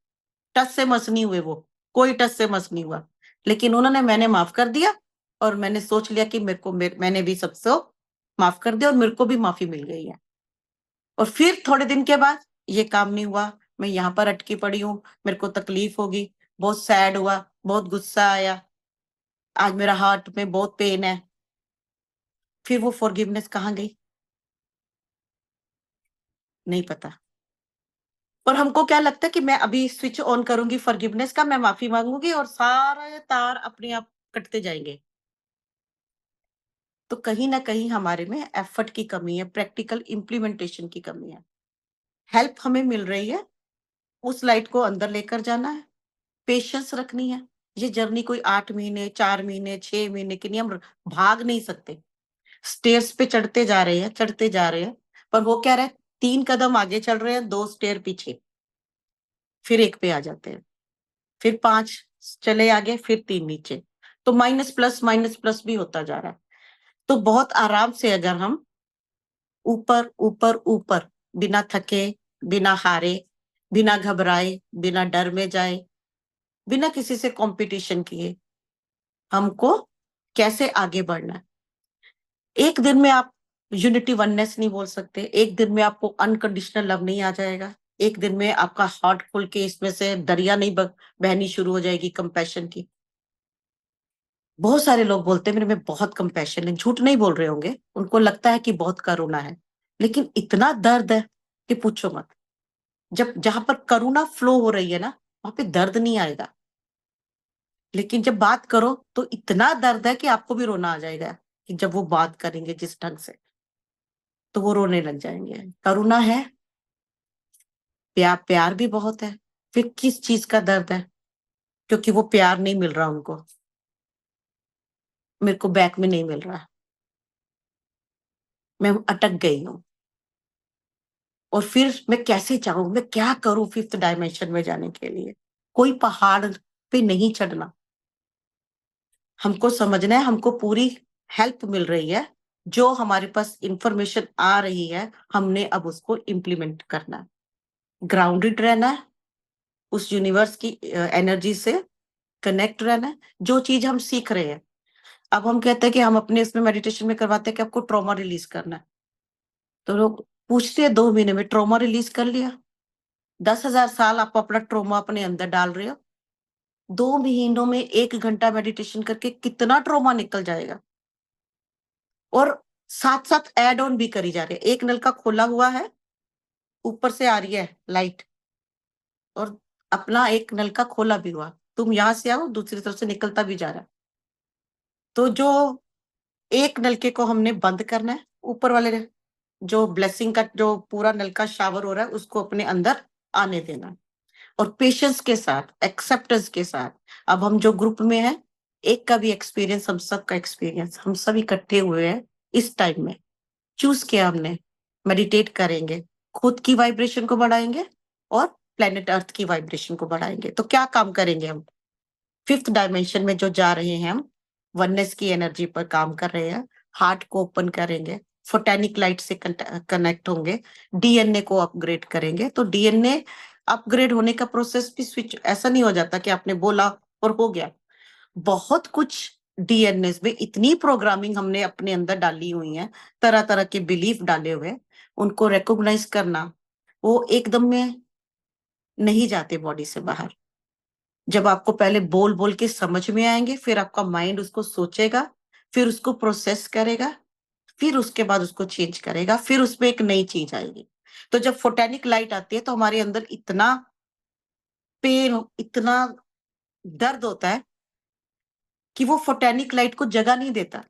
टस से मस नहीं हुए, वो कोई टस से मस नहीं हुआ। लेकिन उन्होंने, मैंने माफ कर दिया और मैंने सोच लिया कि मेरे को मैंने भी सबसे माफ कर दिया और मेरे को भी माफी मिल गई है। और फिर थोड़े दिन के बाद ये काम नहीं हुआ, मैं यहाँ पर अटकी पड़ी हूँ, मेरे को तकलीफ होगी, बहुत सैड हुआ, बहुत गुस्सा आया, आज मेरा हार्ट में बहुत पेन है। फिर वो फॉरगिवनेस कहाँ गई नहीं पता। पर हमको क्या लगता है कि मैं अभी स्विच ऑन करूंगी फॉरगिवनेस का, मैं माफी मांगूंगी और सारे तार अपने आप कटते जाएंगे। तो कहीं ना कहीं हमारे में एफर्ट की कमी है, प्रैक्टिकल इम्प्लीमेंटेशन की कमी है। हेल्प हमें मिल रही है, उस लाइट को अंदर लेकर जाना है, पेशेंस रखनी है। ये जर्नी कोई 8 महीने, 4 महीने, 6 महीने की नहीं, हम भाग नहीं सकते। स्टेयर्स पे चढ़ते जा रहे हैं, चढ़ते जा रहे हैं, पर वो क्या रहे, 3 कदम आगे चल रहे हैं, 2 स्टेयर पीछे, फिर एक पे आ जाते हैं, फिर 5 चले आगे, फिर 3 नीचे। तो माइनस प्लस भी होता जा रहा है। तो बहुत आराम से अगर हम ऊपर ऊपर ऊपर, बिना थके, बिना हारे, बिना घबराए, बिना डर में जाए, बिना किसी से कंपटीशन किए, हमको कैसे आगे बढ़ना है। एक दिन में आप यूनिटी वननेस नहीं बोल सकते, एक दिन में आपको अनकंडीशनल लव नहीं आ जाएगा, एक दिन में आपका हार्ट खुल के इसमें से दरिया नहीं बहनी शुरू हो जाएगी कंपैशन की। बहुत सारे लोग बोलते हैं मेरे में बहुत कंपैशन है, झूठ नहीं बोल रहे होंगे, उनको लगता है कि बहुत करुणा है, लेकिन इतना दर्द है कि पूछो मत। जब जहां पर करुणा फ्लो हो रही है ना, वहां पे दर्द नहीं आएगा, लेकिन जब बात करो तो इतना दर्द है कि आपको भी रोना आ जाएगा, कि जब वो बात करेंगे जिस ढंग से, तो वो रोने लग जाएंगे। करुणा है, प्यार, प्यार भी बहुत है, फिर किस चीज का दर्द है, क्योंकि वो प्यार नहीं मिल रहा उनको, मेरे को बैक में नहीं मिल रहा, मैं अटक गई हूँ। और फिर मैं कैसे चाहूं, मैं क्या करूं फिफ्थ डायमेंशन में जाने के लिए। कोई पहाड़ पे नहीं चढ़ना, हमको समझना है, हमको पूरी हेल्प मिल रही है, जो हमारे पास इंफॉर्मेशन आ रही है हमने अब उसको इम्प्लीमेंट करना है, ग्राउंडेड रहना है, उस यूनिवर्स की एनर्जी से कनेक्ट रहना है, जो चीज हम सीख रहे हैं। अब हम कहते हैं कि हम अपने इसमें मेडिटेशन में करवाते हैं कि आपको ट्रॉमा रिलीज करना है, तो लोग पूछते हैं 2 महीने में ट्रॉमा रिलीज कर लिया? 10,000 साल आप अपना ट्रॉमा अपने अंदर डाल रहे हो, 2 महीनों में 1 घंटा मेडिटेशन करके कितना ट्रॉमा निकल जाएगा। और साथ साथ एड ऑन भी करी जा रही है, एक नल का खोला हुआ है, ऊपर से आ रही है लाइट, और अपना एक नल का खोला भी हुआ, तुम यहां से आओ, दूसरी तरफ से निकलता भी जा रहा है। तो जो एक नलके को हमने बंद करना है, ऊपर वाले ने जो ब्लेसिंग का जो पूरा नल का शावर हो रहा है उसको अपने अंदर आने देना है। और पेशेंस के साथ, एक्सेप्टेंस के साथ, अब हम जो ग्रुप में हैं, एक का भी एक्सपीरियंस, हम सब का एक्सपीरियंस, हम सब इकट्ठे हुए हैं इस टाइम में, चूज किया हमने, मेडिटेट करेंगे, खुद की वाइब्रेशन को बढ़ाएंगे और प्लेनेट अर्थ की वाइब्रेशन को बढ़ाएंगे। तो क्या काम करेंगे हम, फिफ्थ डायमेंशन में जो जा रहे हैं हम, वननेस की एनर्जी पर काम कर रहे हैं, हार्ट को ओपन करेंगे, फोटेनिक लाइट से कनेक्ट होंगे, डीएनए को अपग्रेड करेंगे। तो डीएनए अपग्रेड होने का प्रोसेस भी स्विच ऐसा नहीं हो जाता कि आपने बोला और हो गया, बहुत कुछ डीएनए में इतनी प्रोग्रामिंग हमने अपने अंदर डाली हुई है, तरह तरह के बिलीफ डाले हुए, उनको रिकॉग्नाइज करना, वो एकदम में नहीं जाते बॉडी से बाहर। जब आपको पहले बोल बोल के समझ में आएंगे, फिर आपका माइंड उसको सोचेगा, फिर उसको प्रोसेस करेगा, फिर उसके बाद उसको चेंज करेगा, फिर उसमें एक नई चीज आएगी। तो जब फोटेनिक लाइट आती है तो हमारे अंदर इतना पेन, इतना दर्द होता है कि वो फोटेनिक लाइट को जगह नहीं देता।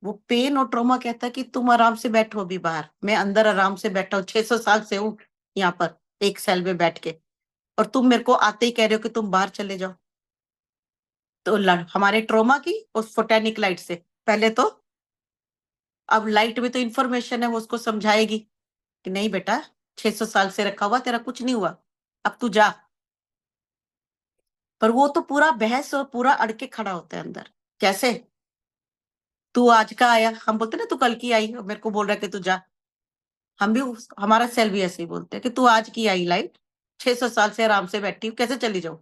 वो पेन और ट्रॉमा कहता है कि तुम आराम से बैठो अभी बाहर, मैं अंदर आराम से बैठा हूँ, 600 साल से हूँ यहाँ पर एक सेल में बैठ के, और तुम मेरे को आते ही कह रहे हो कि तुम बाहर चले जाओ। तो हमारे ट्रॉमा की उस फोटेनिक लाइट से पहले तो, अब लाइट में तो इंफॉर्मेशन है, वो उसको समझाएगी कि नहीं बेटा, 600 साल से रखा हुआ तेरा कुछ नहीं हुआ, अब तू जा। पर वो तो पूरा बहस और पूरा अड़ के खड़ा होता है अंदर। कैसे? तू आज का आया, हम बोलते ना तू कल की आई और मेरे को बोल रहा है कि तू जा। हम भी हमारा सेल भी ऐसे ही बोलते हैं कि तू आज की आई लाइट, 600 साल से आराम से बैठी हूँ, कैसे चली जाऊं?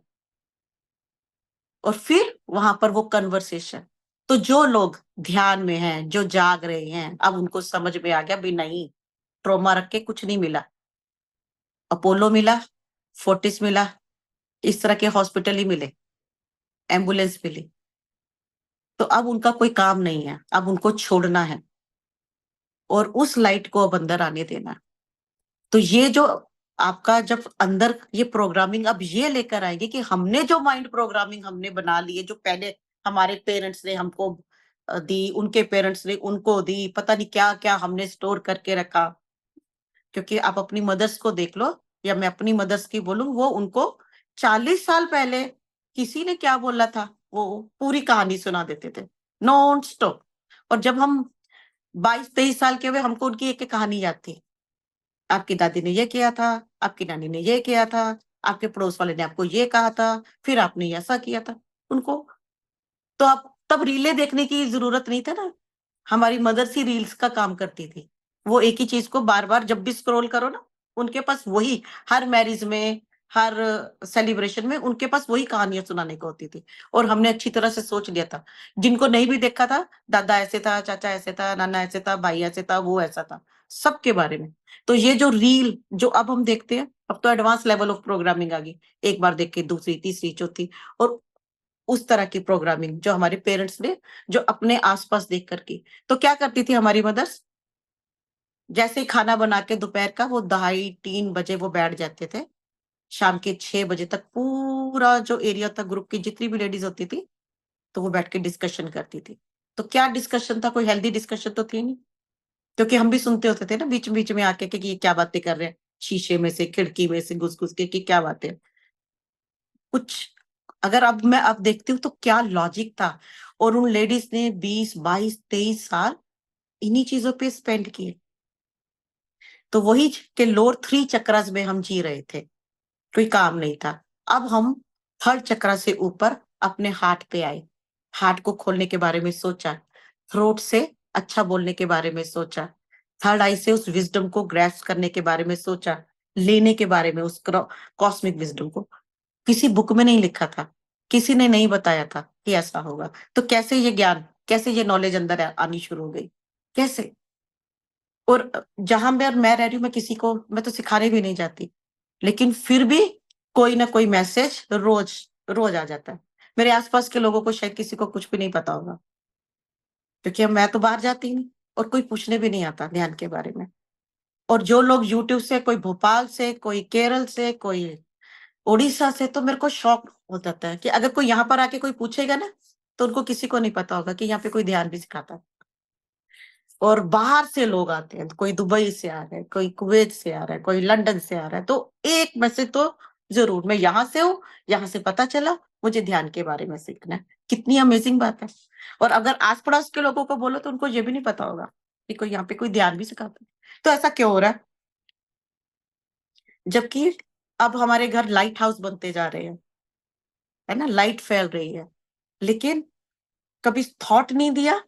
और फिर वहां पर वो कन्वर्सेशन। तो जो लोग ध्यान में हैं, जो जाग रहे हैं, अब उनको समझ में आ गया भी नहीं, ट्रॉमा रख के कुछ नहीं मिला। अपोलो मिला, फोर्टिस मिला, इस तरह के हॉस्पिटल ही मिले, एम्बुलेंस मिली। तो अब उनका कोई काम नहीं है, अब उनको छोड़ना है और उस लाइट को अब अंदर आने देना है। तो ये जो आपका जब अंदर ये प्रोग्रामिंग अब ये लेकर आएंगे कि हमने जो माइंड प्रोग्रामिंग हमने बना ली है, जो पहले हमारे पेरेंट्स ने हमको दी, उनके पेरेंट्स ने उनको दी, पता नहीं क्या क्या हमने स्टोर करके रखा। क्योंकि आप अपनी मदर्स को देख लो, या मैं अपनी मदर्स की बोलूं, वो उनको 40 साल पहले किसी ने क्या बोला था वो पूरी कहानी सुना देते थे, नॉन स्टॉप। और जब हम 22-23 साल के हुए, हमको उनकी एक एक कहानी याद थी। आपकी दादी ने ये किया था, आपकी नानी ने ये किया था, आपके पड़ोस वाले ने आपको ये कहा था, फिर आपने ऐसा किया था। उनको तो आप तब रीले देखने की जरूरत नहीं था ना, हमारी मदर्स ही रील्स का काम करती थी। वो एक ही चीज को बार बार जब भी स्क्रॉल करो ना, उनके पास वही, हर मैरिज में, हर सेलिब्रेशन में उनके पास वही कहानियां सुनाने को होती थी। और हमने अच्छी तरह से सोच लिया था, जिनको नहीं भी देखा था, दादा ऐसे था, चाचा ऐसे था, नाना ऐसे था, भाई ऐसे था, वो ऐसा था, सबके बारे में। तो ये जो रील जो अब हम देखते हैं, अब तो एडवांस लेवल ऑफ प्रोग्रामिंग आ गई, एक बार देख के दूसरी, तीसरी, चौथी। और उस तरह की प्रोग्रामिंग जो हमारे पेरेंट्स ने, जो अपने आसपास देख करके। तो क्या करती थी हमारी मदर्स, जैसे ही खाना बना के दोपहर का, वो 2:30-3 बजे वो बैठ जाते थे, शाम के 6 बजे तक पूरा जो एरिया था, ग्रुप की जितनी भी लेडीज होती थी, तो वो बैठ के डिस्कशन करती थी। तो क्या डिस्कशन था? कोई हेल्दी डिस्कशन तो थी नहीं, क्योंकि हम भी सुनते होते थे ना बीच बीच में आके कि ये क्या बातें कर रहे हैं, शीशे में से, खिड़की में से घुस घुस के, कि क्या बातें कुछ। अगर अब मैं अब देखती हूँ तो क्या लॉजिक था। और उन लेडीज ने 20, 22, 23 साल इन्हीं चीजों पे स्पेंड किए। तो वही के लोअर 3 चक्रास में हम जी रहे थे, कोई काम नहीं था। अब हम थर्ड चक्रा से ऊपर अपने हार्ट पे आए, हार्ट को खोलने के बारे में सोचा, थ्रोट से अच्छा बोलने के बारे में सोचा, थर्ड आई से उस विजडम को ग्रैस्प करने के बारे में सोचा, लेने के बारे में, उस कॉस्मिक विजडम को। किसी बुक में नहीं लिखा था, किसी ने नहीं बताया था कि ऐसा होगा। तो कैसे ये ज्ञान, कैसे ये नॉलेज अंदर आनी शुरू हो गई, कैसे? और जहां मैं रह रही हूँ, मैं किसी को, मैं तो सिखाने भी नहीं जाती, लेकिन फिर भी कोई ना कोई मैसेज रोज रोज आ जाता है। मेरे आसपास के लोगों को शायद किसी को कुछ भी नहीं पता होगा, क्योंकि अब मैं तो बाहर जाती नहीं, और कोई पूछने भी नहीं आता ध्यान के बारे में। और जो लोग यूट्यूब से, कोई भोपाल से, कोई केरल से, कोई उड़ीसा से, तो मेरे को शौक हो जाता है कि अगर कोई यहाँ पर आके कोई पूछेगा ना, तो उनको किसी को नहीं पता होगा कि यहाँ पे कोई ध्यान भी सिखाता है। और बाहर से लोग आते हैं, कोई दुबई से आ रहा है, कोई कुवैत से आ रहा है, कोई लंदन से आ रहा है। तो एक मैसेज तो जरूर, मैं यहाँ से हूँ, यहाँ से पता चला, मुझे ध्यान के बारे में सीखना है। कितनी अमेजिंग बात है। और अगर आस पड़ोस के लोगों को बोलो तो उनको ये भी नहीं पता होगा कि कोई यहाँ पे कोई ध्यान भी सिखाता है। तो ऐसा क्यों हो रहा है? जबकि अब हमारे घर लाइट हाउस बनते जा रहे हैं, है ना, लाइट फैल रही है, लेकिन कभी थॉट नहीं दिया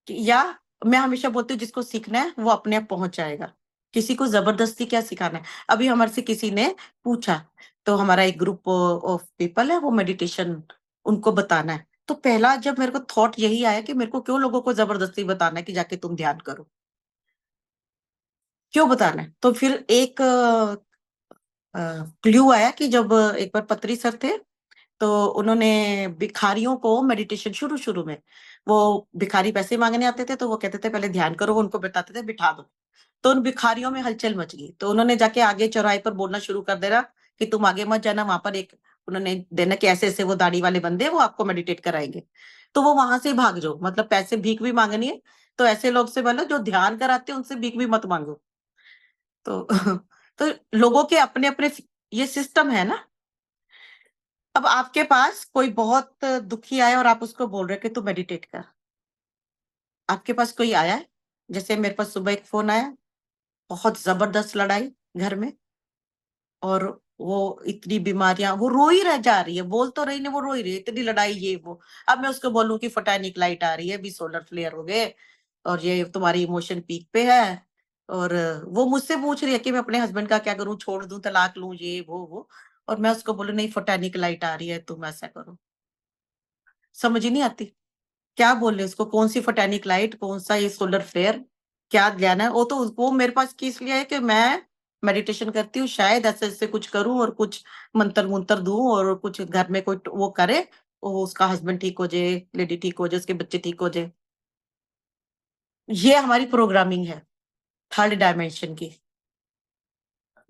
या, मैं हमेशा बोलती हूँ जिसको सीखना है वो अपने आप पहुंच जाएगा। किसी को जबरदस्ती क्या सिखाना है? अभी हमारे से किसी ने पूछा, तो हमारा एक ग्रुप ऑफ पीपल है, वो मेडिटेशन उनको बताना है। तो पहला जब मेरे को थॉट यही आया कि मेरे को क्यों लोगों को जबरदस्ती बताना है कि जाके तुम ध्यान करो, क्यों बताना है? तो फिर एक क्ल्यू आया कि जब एक बार पत्री सर थे, तो उन्होंने भिखारियों को मेडिटेशन, शुरू शुरू में वो भिखारी पैसे मांगने आते थे, तो वो कहते थे पहले ध्यान करो, वो उनको बताते थे बिठा दो। तो उन भिखारियों में हलचल मच गई, तो उन्होंने जाके आगे चौराहे पर बोलना शुरू कर देना कि तुम आगे मत जाना, वहां पर एक उन्होंने देना कि ऐसे ऐसे वो दाढ़ी वाले बंदे हैं, वो आपको मेडिटेट कराएंगे। तो वो वहां से भाग जाओ, मतलब पैसे भीख भी मांगनी है तो ऐसे लोग से बोलो जो ध्यान कराते हैं, उनसे भीख भी मत मांगो। तो तो लोगों के अपने अपने ये सिस्टम है ना। अब आपके पास कोई बहुत दुखी आया और आप उसको बोल रहे हो कि तू मेडिटेट कर। आपके पास कोई आया है, जैसे मेरे पास सुबह एक फोन आया, बहुत जबरदस्त लड़ाई घर में, और वो इतनी बीमारियां, वो रो ही रह जा रही है, बोल तो रही नहीं, वो रो ही रही है, इतनी लड़ाई ये वो। अब मैं उसको बोलूं कि फोटानिक लाइट आ रही है, अभी सोलर फ्लेयर हो गए, और ये तुम्हारी इमोशन पीक पे है, और वो मुझसे पूछ रही है कि मैं अपने हस्बैंड का क्या करूं, छोड़ दूं, तलाक लूं, ये वो। और मैं उसको बोलूं नहीं, फोटानिक लाइट आ रही है, तुम ऐसा करो। समझ ही नहीं आती क्या बोले उसको, कौन सी फोटानिक लाइट, कौन सा ये सोलर फ्लेयर, क्या लेना है। वो तो वो मेरे पास किस लिए है कि मैं मेडिटेशन करती हूँ, शायद ऐसे ऐसे कुछ करूं और कुछ मंत्र मुंत्र दूं, और कुछ घर में कोई वो करे, वो उसका हस्बैंड ठीक हो जाए, लेडी ठीक हो जाए, उसके बच्चे ठीक हो जाए। ये हमारी प्रोग्रामिंग है थर्ड डायमेंशन की,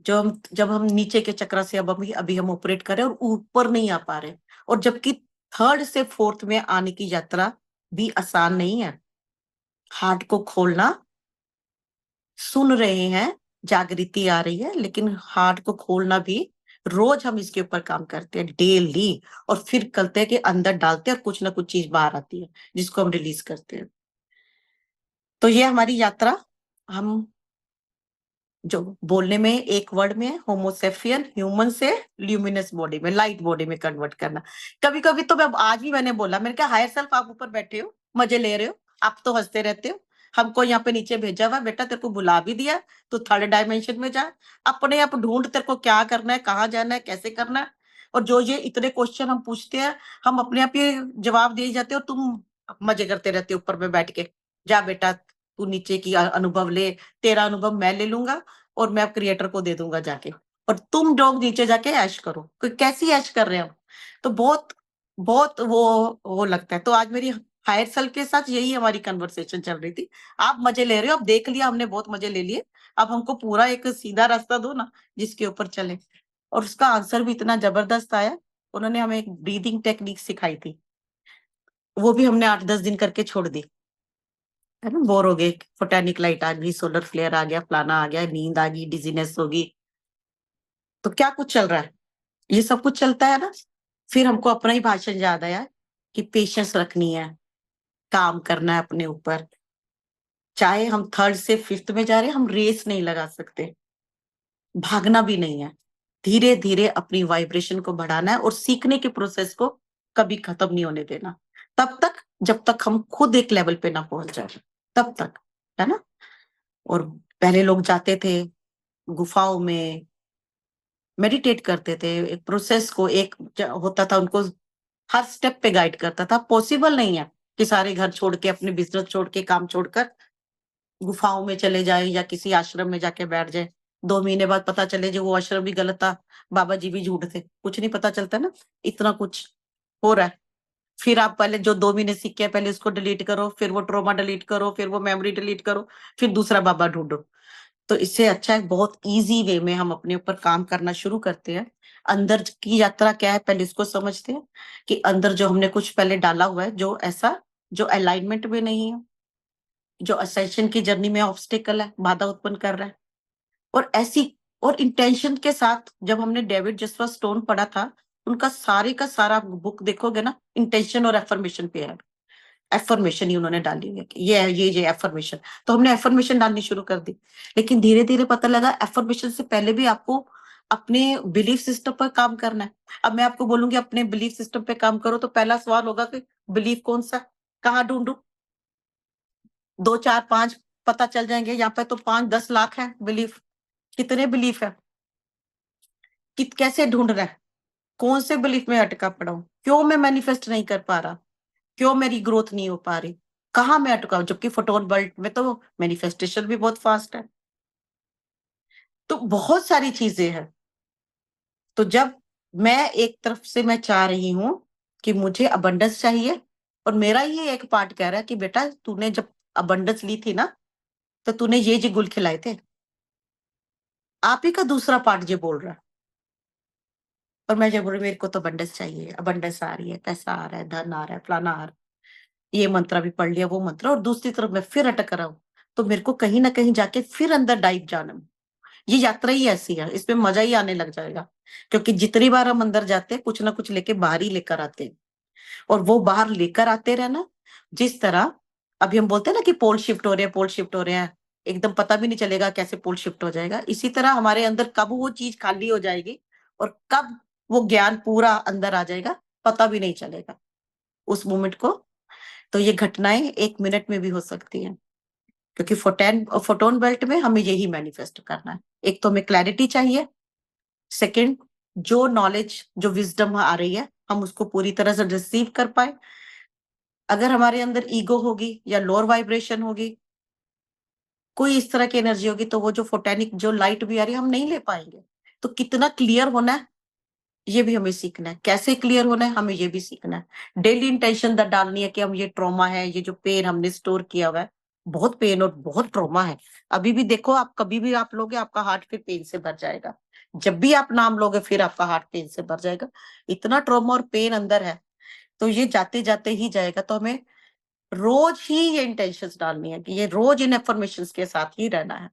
जो हम जब हम नीचे के चक्र से अब अभी हम ऑपरेट कर रहे हैं और ऊपर नहीं आ पा रहे। और जबकि थर्ड से फोर्थ में आने की यात्रा भी आसान नहीं है। हार्ट को खोलना, सुन रहे हैं, जागृति आ रही है, लेकिन हार्ट को खोलना भी रोज हम इसके ऊपर काम करते हैं डेली। और फिर करते हैं कि अंदर डालते हैं और कुछ ना कुछ चीज बाहर आती है, जिसको हम रिलीज करते हैं। तो ये हमारी यात्रा, हम जो बोलने में एक वर्ड में है, होमोसेफियन, ह्यूमन से ल्यूमिनस बॉडी में, लाइट बॉडी में कन्वर्ट करना। कभी कभी तो मैं आज भी मैंने बोला, मैंने कहा हायर सेल्फ आप ऊपर बैठे हो, मजे ले रहे हो, आप तो हंसते रहते हो, हमको यहाँ पे नीचे भेजा हुआ, बेटा तेरे को बुला भी दिया, तो थर्ड डायमेंशन में जा, अपने आप ढूंढ, तेरे को क्या करना है, कहाँ जाना है, कैसे करना है। और जो ये इतने क्वेश्चन हम पूछते हैं, हम अपने आप ये जवाब दे जाते हो, तुम मजे करते रहते हो ऊपर में बैठ के। जा बेटा तू नीचे की अनुभव ले, तेरा अनुभव मैं ले लूंगा, और मैं क्रिएटर को दे दूंगा जाके, और तुम लोग नीचे जाके ऐश करो। कोई कैसी ऐश कर रहे हैं हम, तो बहुत बहुत वो लगता है। तो आज मेरी हायर सेल्फ के साथ यही हमारी कन्वर्सेशन चल रही थी। आप मजे ले रहे हो, अब देख लिया हमने, बहुत मजे ले लिए, अब हमको पूरा एक सीधा रास्ता दो ना, जिसके ऊपर चले। और उसका आंसर भी इतना जबरदस्त आया। उन्होंने हमें एक ब्रीदिंग टेक्निक सिखाई थी, वो भी हमने 8-10 दिन करके छोड़ दी, है ना। बोर हो गए, फोटानिक लाइट आ गई, सोलर फ्लेयर आ गया, फलाना आ गया, नींद आ गई, डिजीनेस होगी, तो क्या कुछ चल रहा है, ये सब कुछ चलता है ना। फिर हमको अपना ही भाषण याद आया कि पेशेंस रखनी है, काम करना है अपने ऊपर। चाहे हम थर्ड से फिफ्थ में जा रहे हैं, हम रेस नहीं लगा सकते, भागना भी नहीं है। धीरे धीरे अपनी वाइब्रेशन को बढ़ाना है, और सीखने के प्रोसेस को कभी खत्म नहीं होने देना, तब तक जब तक हम खुद एक लेवल पे ना पहुंच जाए, तब तक, है ना। और पहले लोग जाते थे गुफाओं में, मेडिटेट करते थे, एक प्रोसेस को, एक होता था उनको, हर स्टेप पे गाइड करता था। पॉसिबल नहीं है कि सारे घर छोड़ के, अपने बिजनेस छोड़ के, काम छोड़कर गुफाओं में चले जाए या किसी आश्रम में जाके बैठ जाए। 2 महीने बाद पता चले जो वो आश्रम भी गलत था, बाबा जी भी झूठ थे, कुछ नहीं पता चलता ना, इतना कुछ हो रहा है। फिर आप पहले जो 2 महीने सीखे हैं, पहले उसको डिलीट करो, फिर वो ट्रॉमा डिलीट करो, फिर वो मेमोरी डिलीट करो, फिर दूसरा बाबा ढूंढो। तो इससे अच्छा है बहुत इजी वे में हम अपने ऊपर काम करना शुरू करते हैं। अंदर की यात्रा क्या है, पहले इसको समझते हैं कि अंदर जो हमने कुछ पहले डाला हुआ है, जो ऐसा, जो अलाइनमेंट में नहीं है, जो असेंशन की जर्नी में ऑब्स्टेकल है, बाधा उत्पन्न कर रहा है। और ऐसी, और इंटेंशन के साथ, जब हमने डेविड जसवा स्टोन पढ़ा था, उनका सारे का सारा बुक देखोगे ना, इंटेंशन और एफर्मेशन पे है। एफर्मेशन ही उन्होंने डाली हुई है कि ये एफर्मेशन। तो हमने एफर्मेशन डालनी शुरू कर दी, लेकिन धीरे धीरे पता लगा एफर्मेशन से पहले भी आपको अपने बिलीफ सिस्टम पर काम करना है। अब मैं आपको बोलूंगी अपने बिलीफ सिस्टम पे काम करो, तो पहला सवाल होगा कि बिलीफ कौन सा, कहाँ ढूंढू। 2, 4, 5 पता चल जाएंगे, यहाँ पे तो 5-10 लाख है बिलीफ। कितने बिलीफ है, कैसे ढूंढ रहा है, कौन से बिलीफ में अटका पड़ा हूं, क्यों मैं मैनिफेस्ट नहीं कर पा रहा, क्यों मेरी ग्रोथ नहीं हो पा रही, कहाँ मैं अटका हूं। जबकि फोटोन वर्ल्ड में तो मैनिफेस्टेशन भी बहुत फास्ट है। तो बहुत सारी चीजें हैं। तो जब मैं एक तरफ से मैं चाह रही हूं कि मुझे अबंडेंस चाहिए, और मेरा ये एक पार्ट कह रहा है कि बेटा तूने जब अबंडेंस ली थी ना, तो तूने ये गुल खिलाए थे। आप ही का दूसरा पार्ट ये बोल रहा है, और मैं जब बोल रही मेरे को तो अबंडेंस चाहिए, अबंडेंस आ रही है, पैसा आ रहा है, धन आ रहा है, फलाना आ रहा है, ये मंत्र भी पढ़ लिया, वो मंत्र, और दूसरी तरफ मैं फिर अटक रहा हूं। तो मेरे को कहीं ना कहीं जाके फिर अंदर डाइव जाना है। ये यात्रा ही ऐसी है, इसमें मजा ही आने लग जाएगा। क्योंकि जितनी बार हम अंदर जाते हैं, कुछ ना कुछ लेके बाहर ही लेकर आते हैं, और वो बाहर लेकर आते रहना। जिस तरह अभी हम बोलते हैं ना कि पोल शिफ्ट हो रहे हैं, पोल शिफ्ट हो रहे हैं, एकदम पता भी नहीं चलेगा कैसे पोल शिफ्ट हो जाएगा। इसी तरह हमारे अंदर कब वो चीज खाली हो जाएगी, और कब वो ज्ञान पूरा अंदर आ जाएगा पता भी नहीं चलेगा उस मोमेंट को। तो ये घटनाएं 1 मिनट में भी हो सकती हैं, क्योंकि फोटोन बेल्ट में हमें यही मैनिफेस्ट करना है। एक तो हमें क्लैरिटी चाहिए, सेकंड जो नॉलेज जो विजडम आ रही है हम उसको पूरी तरह से रिसीव कर पाए। अगर हमारे अंदर ईगो होगी या लोअर वाइब्रेशन होगी, कोई इस तरह की एनर्जी होगी, तो वो जो फोटेनिक जो लाइट भी आ रही है हम नहीं ले पाएंगे। तो कितना क्लियर होना है ये भी हमें सीखना है, कैसे क्लियर होना है हमें ये भी सीखना है। डेली इंटेंशन डालनी है कि हम ये ट्रॉमा है, ये जो पेन हमने स्टोर किया हुआ है, बहुत पेन और बहुत ट्रॉमा है। अभी भी देखो, आप कभी भी आप लोगे आपका हार्ट फिर पेन से भर जाएगा। जब भी आप नाम लोगे फिर आपका हार्ट पेन से भर जाएगा। इतना ट्रॉमा और पेन अंदर है, तो ये जाते जाते ही जाएगा। तो हमें रोज ही ये इंटेंशंस डालनी है कि ये रोज इन एफर्मेशन के साथ ही रहना है।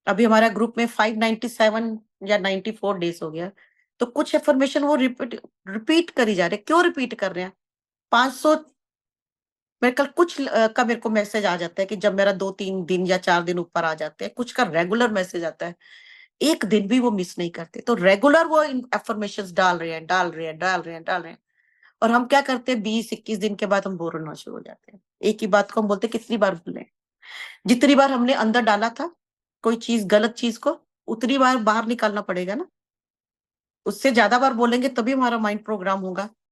अभी हमारा ग्रुप में 597 या 94 डेज हो गया, तो कुछ एफर्मेशन वो रिपीट रिपीट करी जा रहे। क्यों रिपीट कर रहे हैं? 500 मेरे कल कुछ का मेरे को मैसेज आ जाता है कि जब मेरा 2-3 दिन या 4 दिन ऊपर आ जाते हैं, कुछ का रेगुलर मैसेज आता है, एक दिन भी वो मिस नहीं करते। तो रेगुलर वो एफर्मेशन डाल रहे हैं, डाल रहे हैं, डाल रहे हैं, डाल रहे हैं। और हम क्या करते हैं, 20-21 दिन के बाद हम बोर होना शुरू हो जाते हैं। एक ही बात को हम बोलते हैं कितनी बार बोले। जितनी बार हमने अंदर डाला था कोई चीज, गलत चीज को, उतनी बार बाहर निकालना पड़ेगा ना। उससे ज्यादा बार बोलेंगे तभी हमारा माइंड प्रोग्राम होगा।